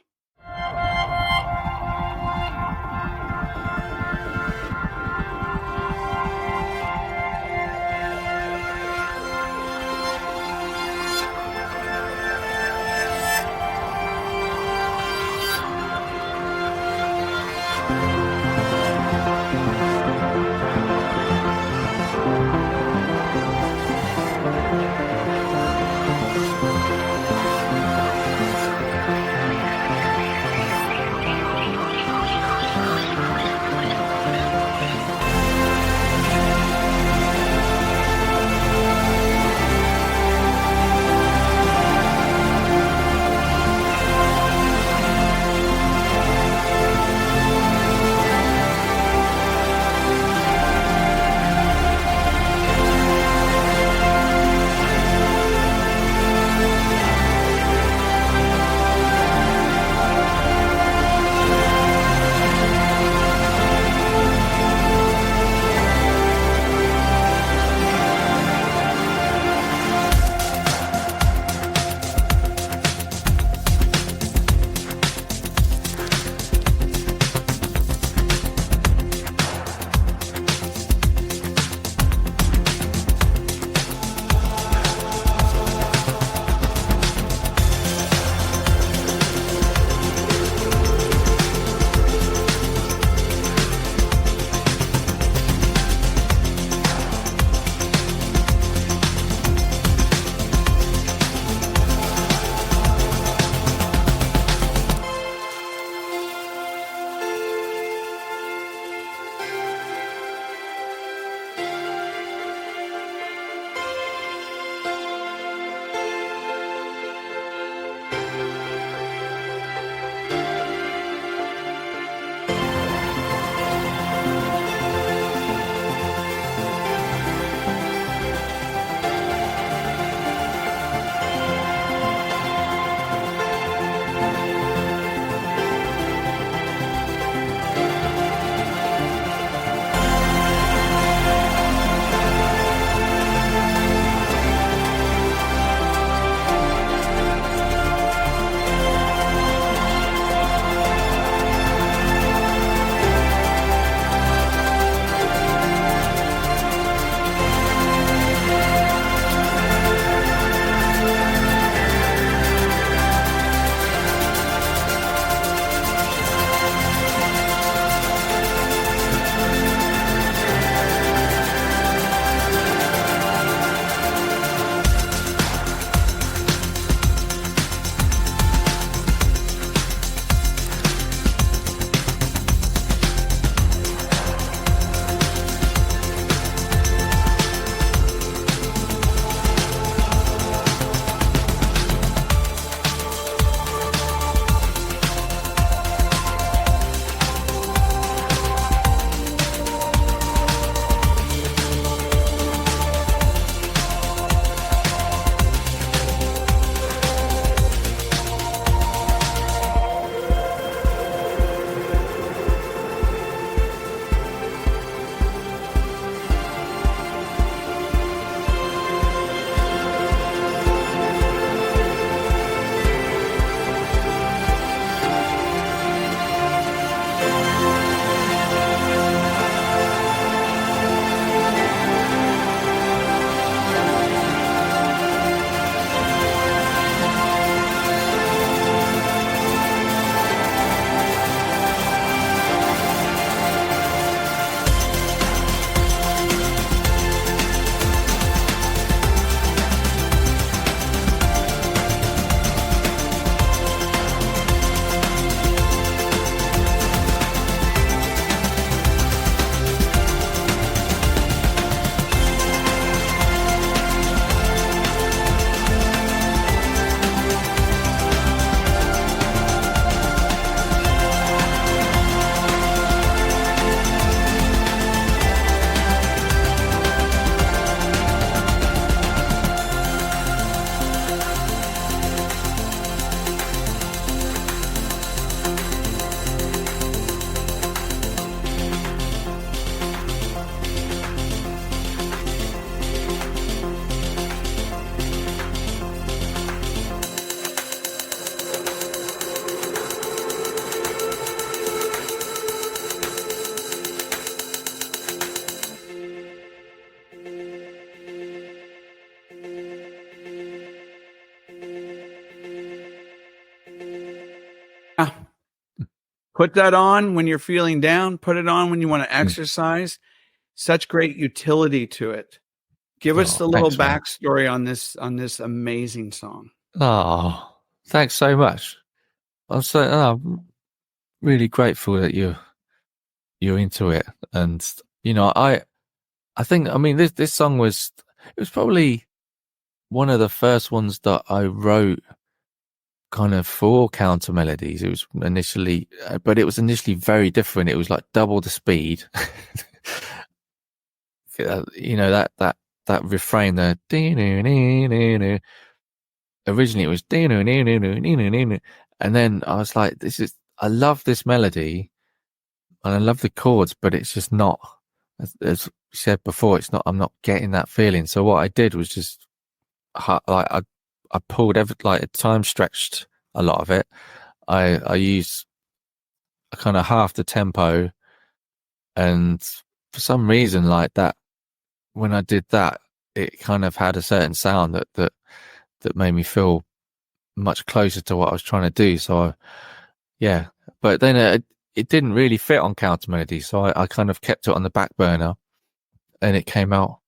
Put that on when you're feeling down. Put it on when you want to exercise. Such great utility to it. Give us the little backstory on this amazing song. Oh, thanks so much. I'm really grateful that you're into it, and I think this song was probably one of the first ones that I wrote kind of for counter melodies. It was initially, but it was initially very different. It was like double the speed. That refrain there. Originally, it was, and then I was like, I love this melody, and I love the chords, but it's just not, as you said before, I'm not getting that feeling. So what I did was just I pulled time stretched a lot of it. I used a kind of half the tempo, and for some reason like that, when I did that, it kind of had a certain sound that made me feel much closer to what I was trying to do. So yeah, but then it didn't really fit on counter melody, so I kind of kept it on the back burner, and it came out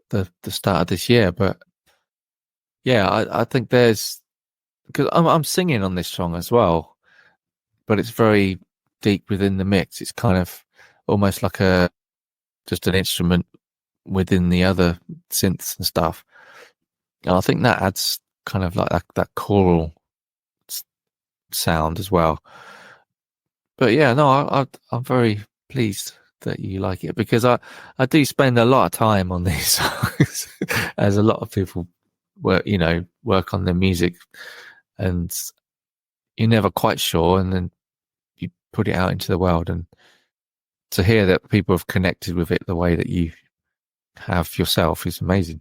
the start of this year. But yeah, I think there's, because I'm singing on this song as well, but it's very deep within the mix. It's kind of almost like just an instrument within the other synths and stuff. And I think that adds kind of like that choral sound as well. But yeah, no, I'm very pleased that you like it, because I do spend a lot of time on these songs, as a lot of people work on their music, and you're never quite sure, and then you put it out into the world, and to hear that people have connected with it the way that you have yourself is amazing.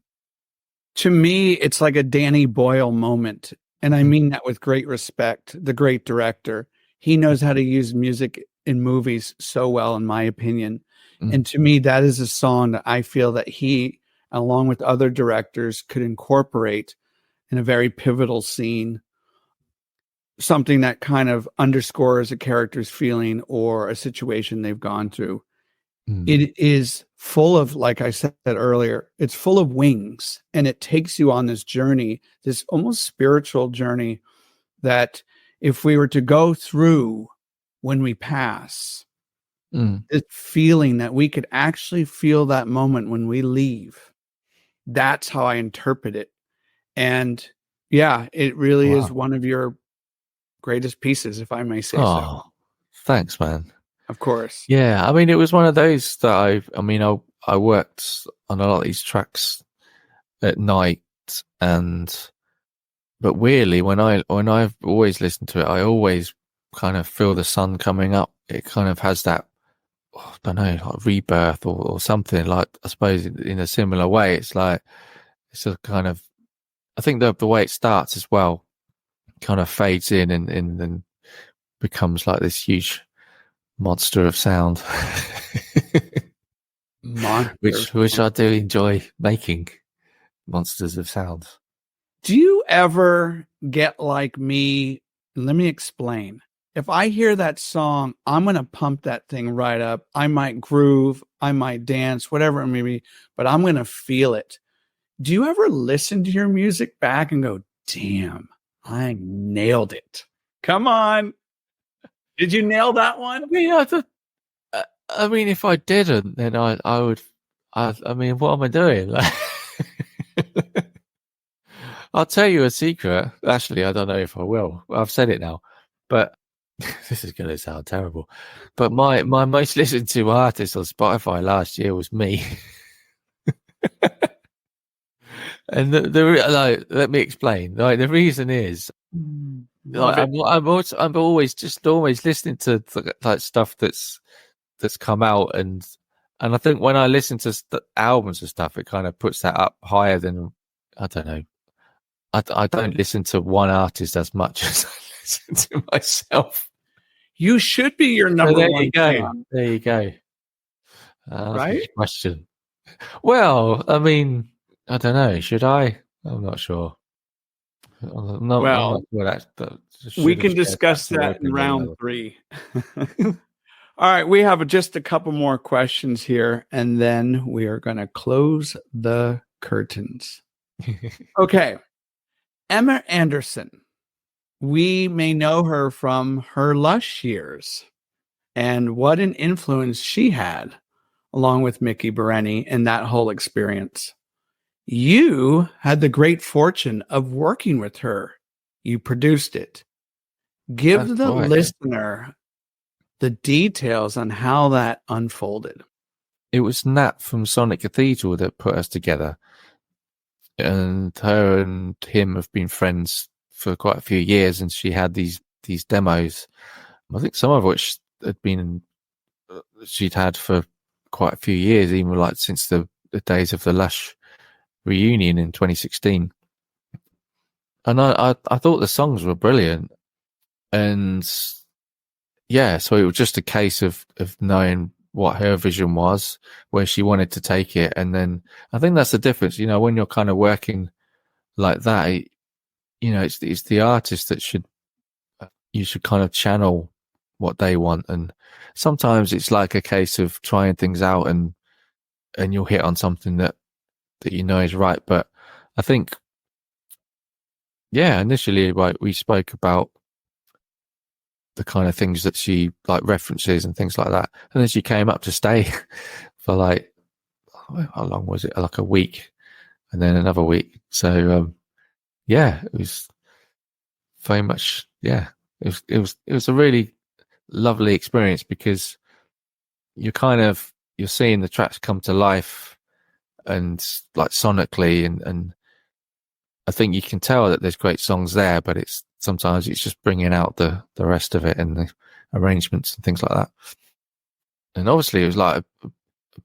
To me, it's like a Danny Boyle moment, and I mean that with great respect. The great director, he knows how to use music in movies so well, in my opinion. And to me, that is a song that I feel that he, along with other directors, could incorporate in a very pivotal scene, something that kind of underscores a character's feeling or a situation they've gone through. It is full of, like I said earlier, it's full of wings, and it takes you on this journey, this almost spiritual journey, that if we were to go through when we pass, this feeling that we could actually feel that moment when we leave. That's how I interpret it. And yeah, it really is one of your greatest pieces, if I may say so. Thanks, man. Of course. Yeah, I mean, it was one of those that I worked on a lot of these tracks at night, but weirdly, when I've always listened to it, I always kind of feel the sun coming up. It kind of has that, I don't know, like rebirth or something. Like, I suppose in a similar way, it's like, it's a kind of, I think the way it starts as well kind of fades in and then becomes like this huge monster of sound, which I do enjoy making, monsters of sound. Do you ever get like me? Let me explain. If I hear that song, I'm going to pump that thing right up. I might groove, I might dance, whatever it may be, but I'm going to feel it. Do you ever listen to your music back and go, damn, I nailed it? Come on. Did you nail that one? I mean, if I didn't, then I would. I mean, what am I doing? I'll tell you a secret. Actually, I don't know if I will. I've said it now, but this is going to sound terrible. But my most listened to artist on Spotify last year was me. And let me explain. Like, the reason is, like, I'm always listening to like stuff that's come out, and I think when I listen to albums and stuff, it kind of puts that up higher than, I don't know. I don't listen to one artist as much as I listen to myself. You should be your number one fan. There you go. Right? Question. Well, I mean, I don't know. Should I? I'm not sure. I'm Well, not sure that we should have can shared that discuss so that in openly. round 3. All right, we have just a couple more questions here, and then we are going to close the curtains. Okay. Emma Anderson. We may know her from her Lush years and what an influence she had, along with Mickey Bereni, in that whole experience. You had the great fortune of working with her. You produced it. Give That's the right. listener the details on how that unfolded. It was Nat from Sonic Cathedral that put us together. And her and him have been friends for quite a few years, and she had these demos. I think some of which had been she'd had for quite a few years, even like since the days of the Lush reunion in 2016. And I thought the songs were brilliant, and yeah, so it was just a case of knowing what her vision was, where she wanted to take it, and then I think that's the difference. You know, when you're kind of working like that, you know, it's the artist that you should kind of channel what they want, and sometimes it's like a case of trying things out, and you'll hit on something that you know is right. But I think, yeah, initially, like we spoke about the kind of things that she like references and things like that, and then she came up to stay for like, how long was it? Like a week, and then another week. So yeah, it was very much, yeah, it was a really lovely experience, because you're seeing the tracks come to life, and like sonically, and I think you can tell that there's great songs there, but sometimes it's just bringing out the rest of it and the arrangements and things like that. And obviously it was like a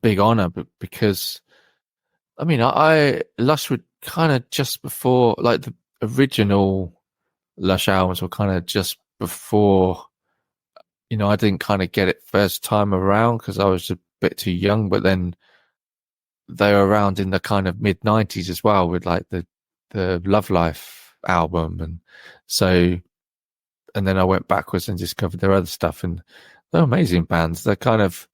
big honor, but because I mean, I Lush were kind of just before, like the original Lush albums were kind of just before, you know, I didn't kind of get it first time around because I was a bit too young, but then they were around in the kind of mid 90s as well, with like the Love Life album. And so, and then I went backwards and discovered their other stuff, and they're amazing bands. They're kind of,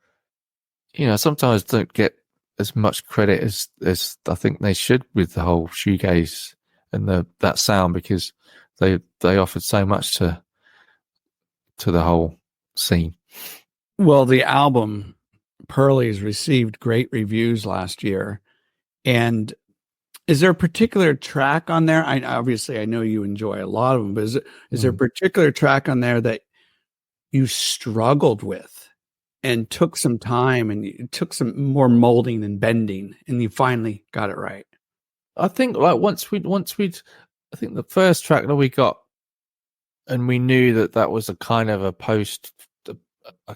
you know, sometimes don't get as much credit as I think they should with the whole shoegaze and that sound, because they offered so much to the whole scene. Well, the album Pearlies received great reviews last year. And is there a particular track on there? I know you enjoy a lot of them, but is there a particular track on there that you struggled with and took some time, and you took some more molding and bending, and you finally got it right? I think like once we'd I think the first track that we got, and we knew that was a kind of a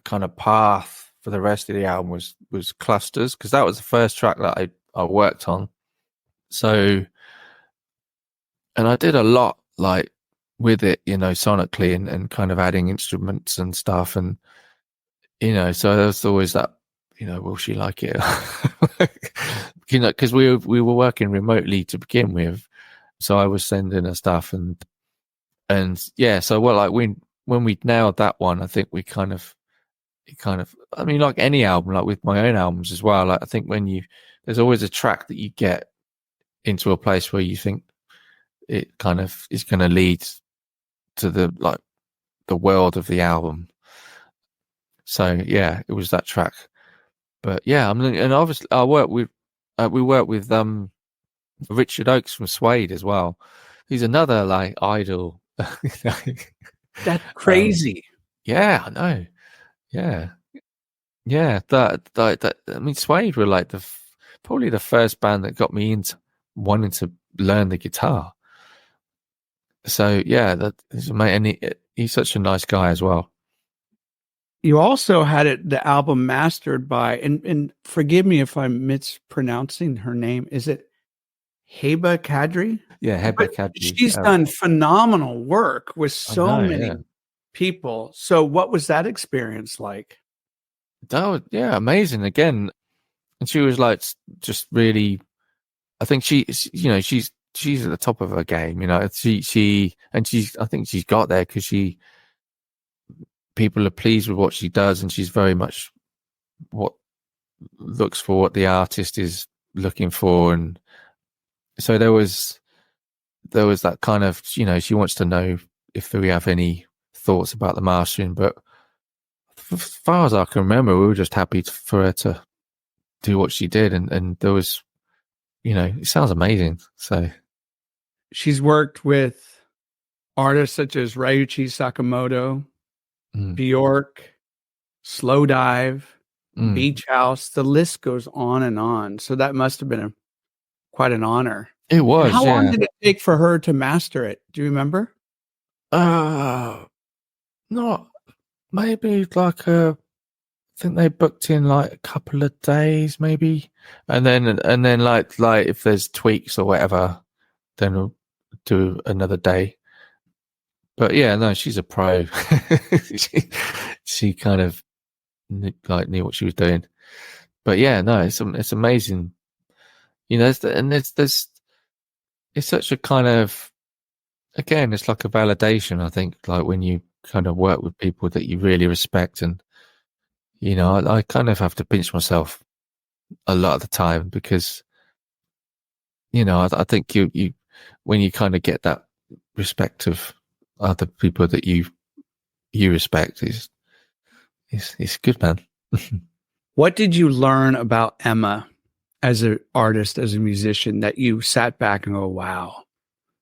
kind of path for the rest of the album was Clusters, because that was the first track that I worked on. So, and I did a lot like with it, you know, sonically, and kind of adding instruments and stuff, and you know, so there's always that, you know, will she like it? You know, because we were working remotely to begin with, so I was sending her stuff, and yeah, so well, like when we nailed that one, I think we kind of, I mean, like any album, like with my own albums as well, like I think there's always a track that you get into a place where you think it kind of is going to lead to the world of the album. So yeah, it was that track. But yeah, I mean, and obviously we work with Richard Oakes from Suede as well. He's another like idol. That's crazy. Yeah, I know. Yeah. Yeah, that I mean, Suede were like probably the first band that got me into wanting to learn the guitar. So yeah, that is amazing, and he's such a nice guy as well. You also had the album mastered by, and forgive me if I'm mispronouncing her name. Is it Heba Kadri? Yeah, Heba Kadri. She's done phenomenal work with so many people. So what was that experience like? That was, yeah, amazing again. And she was like just really, I think she's she's at the top of her game. You know, I think she's got there because people are pleased with what she does, and she's very much looks for what the artist is looking for. And so there was that kind of, you know, she wants to know if we have any thoughts about the mastering, but as far as I can remember, we were just happy for her to do what she did, and there was, you know, it sounds amazing. So she's worked with artists such as Ryuichi Sakamoto, Bjork, Slow Dive, Beach House. The list goes on and on. So that must have been quite an honor. It was. And how long did it take for her to master it? Do you remember? Not maybe like I think they booked in like a couple of days, maybe, and then like if there's tweaks or whatever, then we'll do another day. But yeah, no, she's a pro. she kind of knew what she was doing. But yeah, no, it's amazing. You know, there's it's such a kind of, again, it's like a validation. I think, like when you kind of work with people that you really respect, and you know, I kind of have to pinch myself a lot of the time because, you know, I think you when you kind of get that respect of other people that you respect, it's good, man. What did you learn about Emma as an artist, as a musician, that you sat back and go, wow,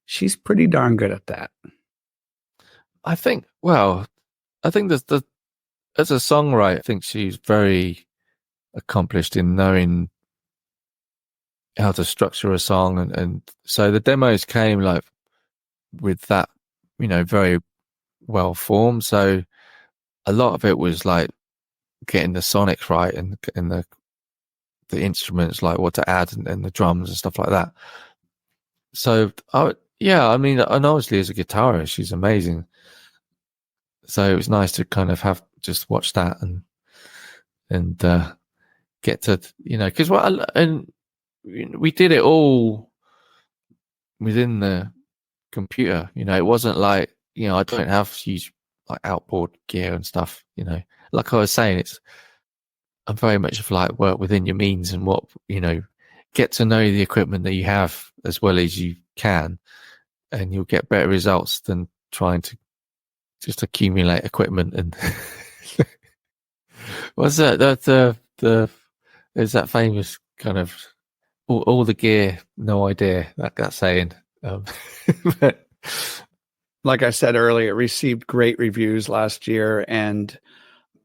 she's pretty darn good at that? I think that as a songwriter, I think she's very accomplished in knowing how to structure a song, and so the demos came like with that, you know, very well formed. So a lot of it was like getting the sonics right, and the instruments, like what to add, and the drums and stuff like that. So I mean, and obviously as a guitarist, she's amazing. So it was nice to kind of have just watch that and get to, you know, because and we did it all within the computer. You know, it wasn't like, you know, I don't have huge like outboard gear and stuff. You know, like I was saying, I'm very much of like work within your means, and what, you know, get to know the equipment that you have as well as you can, and you'll get better results than trying to just accumulate equipment. And what's that? There's that famous kind of all the gear, no idea, that saying. But, like I said earlier, it received great reviews last year, and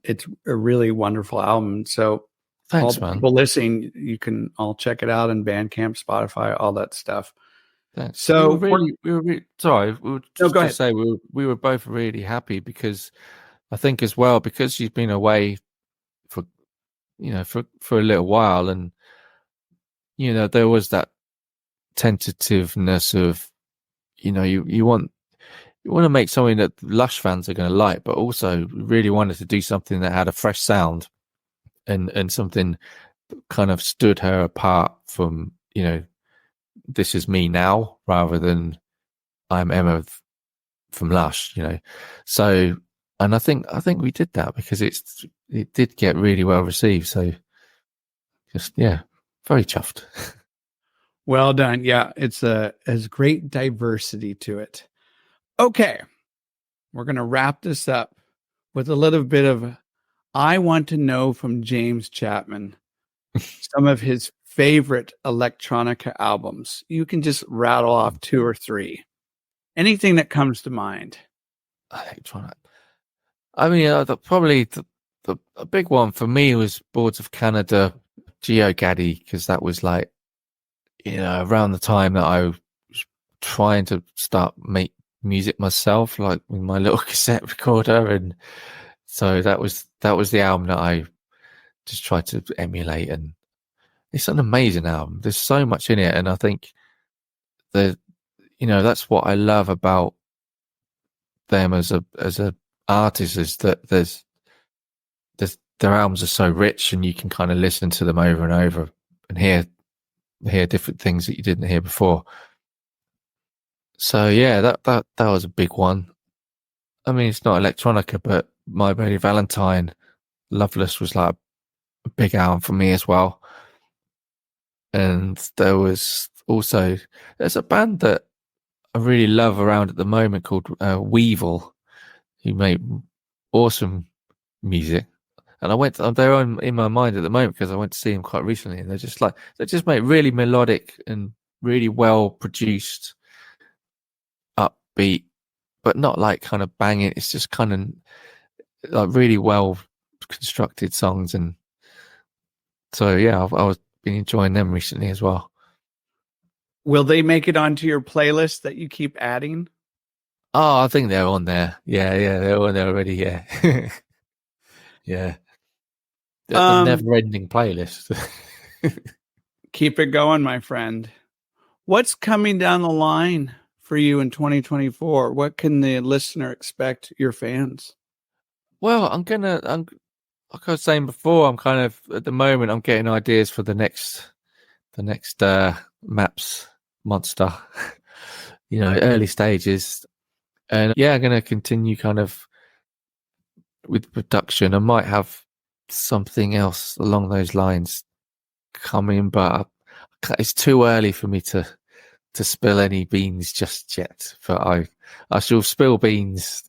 it's a really wonderful album. So thanks, all man. people listening, you can all check it out on Bandcamp, Spotify, all that stuff. Thanks. So we were sorry, we were just say we were both really happy because I think as well, because she's been away for, you know, for a little while, and you know, there was that tentativeness of, you know, you want to make something that Lush fans are going to like, but also really wanted to do something that had a fresh sound and something that kind of stood her apart from, you know, this is me now rather than I'm Emma from Lush, you know. So, and I think we did that because it did get really well received. So just, yeah, very chuffed. Well done. Yeah, it's has great diversity to it. Okay, we're going to wrap this up with a little bit of I want to know from James Chapman some of his favorite electronica albums. You can just rattle off 2 or 3. Anything that comes to mind. Electronica. I mean, probably the big one for me was Boards of Canada, GeoGaddy, because that was like, you know, around the time that I was trying to make music myself, like with my little cassette recorder, and so that was the album that I just tried to emulate, and it's an amazing album. There's so much in it, and I think you know, that's what I love about them as a artist, is that their albums are so rich, and you can kind of listen to them over and over and hear different things that you didn't hear before. So yeah, that was a big one. I mean, it's not electronica, but My Bloody Valentine, Loveless was like a big album for me as well. And there was also there's a band that I really love around at the moment called Weevil, who make awesome music. And they're on in my mind at the moment because I went to see them quite recently, and they just make really melodic and really well produced, upbeat, but not like kind of banging. It's just kind of like really well constructed songs, and so yeah, I was been enjoying them recently as well. Will they make it onto your playlist that you keep adding? Oh, I think they're on there. Yeah, they're on there already. Yeah, yeah. The never-ending playlist. Keep it going, my friend. What's coming down the line for you in 2024? What can the listener expect, your fans? Well, I'm like I was saying before, I'm kind of at the moment I'm getting ideas for the next Maps monster. Early stages, and yeah, I'm going to continue kind of with production. I might have something else along those lines coming, but it's too early for me to spill any beans just yet. But I shall spill beans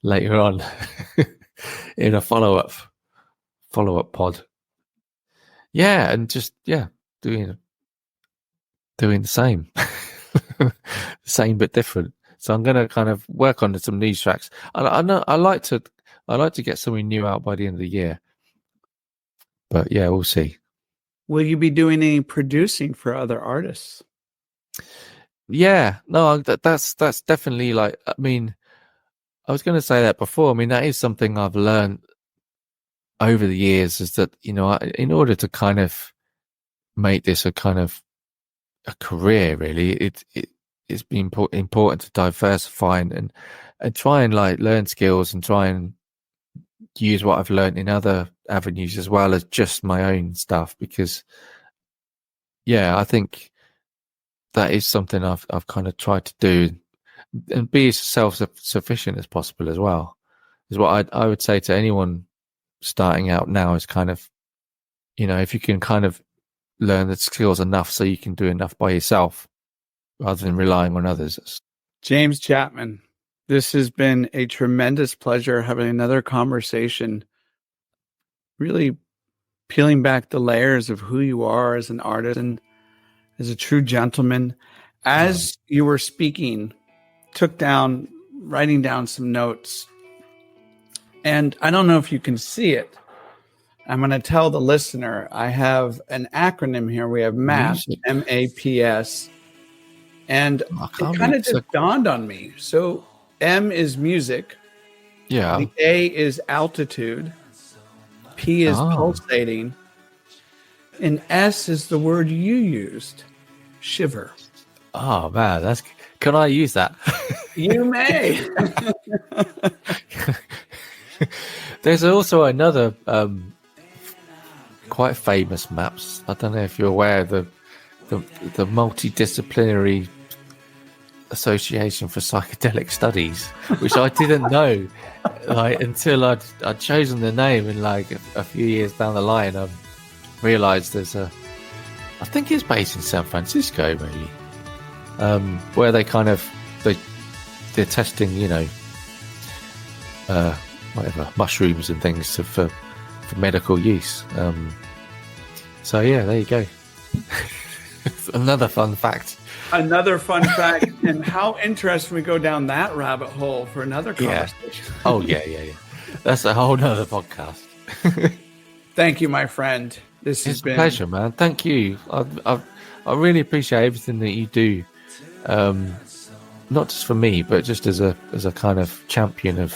later on in a follow up pod. Yeah, and just doing the same, same but different. So I'm going to kind of work on some new tracks. I know I like to get something new out by the end of the year. But yeah, we'll see. Will you be doing any producing for other artists? Yeah, no, that's definitely like. I mean, I was going to say that before. I mean, that is something I've learned over the years. Is that in order to kind of make this a kind of a career, really, it's been important to diversify and try and like learn skills and try and use what I've learned in other avenues as well as just my own stuff, because I think that is something I've kind of tried to do and be as self-sufficient as possible as well, is what I would say to anyone starting out now, is kind of, if you can kind of learn the skills enough so you can do enough by yourself rather than relying on others. James Chapman, this has been a tremendous pleasure having another conversation, really peeling back the layers of who you are as an artist and as a true gentleman. As you were speaking, writing down some notes. And I don't know if you can see it. I'm going to tell the listener, I have an acronym here. We have MAPS, M-A-P-S. And it kind of just dawned on me. So M is music. Yeah. The A is altitude. P is pulsating. And S is the word you used, shiver. Oh, man. Can I use that? You may. There's also another quite famous MAPS. I don't know if you're aware of the Multidisciplinary Association for Psychedelic Studies, which I didn't know until I'd chosen the name, and like a few years down the line I realized I think it's based in San Francisco, really, where they kind of they're testing whatever mushrooms and things for medical use. So yeah, there you go. Another fun fact. And how interesting we go down that rabbit hole for another conversation. Oh yeah. That's a whole nother podcast. Thank you, my friend. It's been a pleasure, man. Thank you. I really appreciate everything that you do. Not just for me, but just as a kind of champion of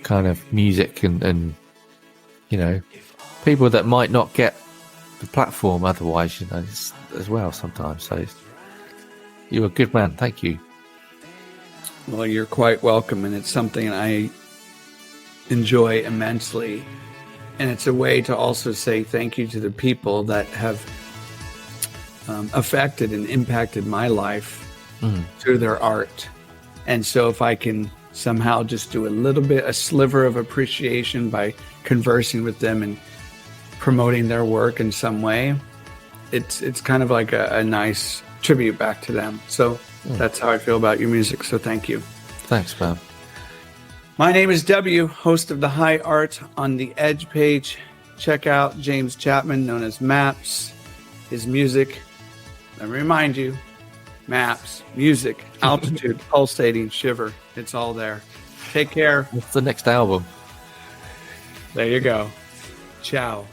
kind of music and people that might not get the platform otherwise, as well sometimes. So you're a good man. Thank you. Well, you're quite welcome, and it's something I enjoy immensely. And it's a way to also say thank you to the people that have affected and impacted my life through their art. And so if I can somehow just do a sliver of appreciation by conversing with them and promoting their work in some way, it's kind of like a nice tribute back to them. So that's how I feel about your music. So thank you. Thanks, man. My name is W, host of the High Art on the Edge page. Check out James Chapman, known as Maps, his music. Let me remind you, Maps, music, altitude, pulsating, shiver. It's all there. Take care. What's the next album? There you go. Ciao.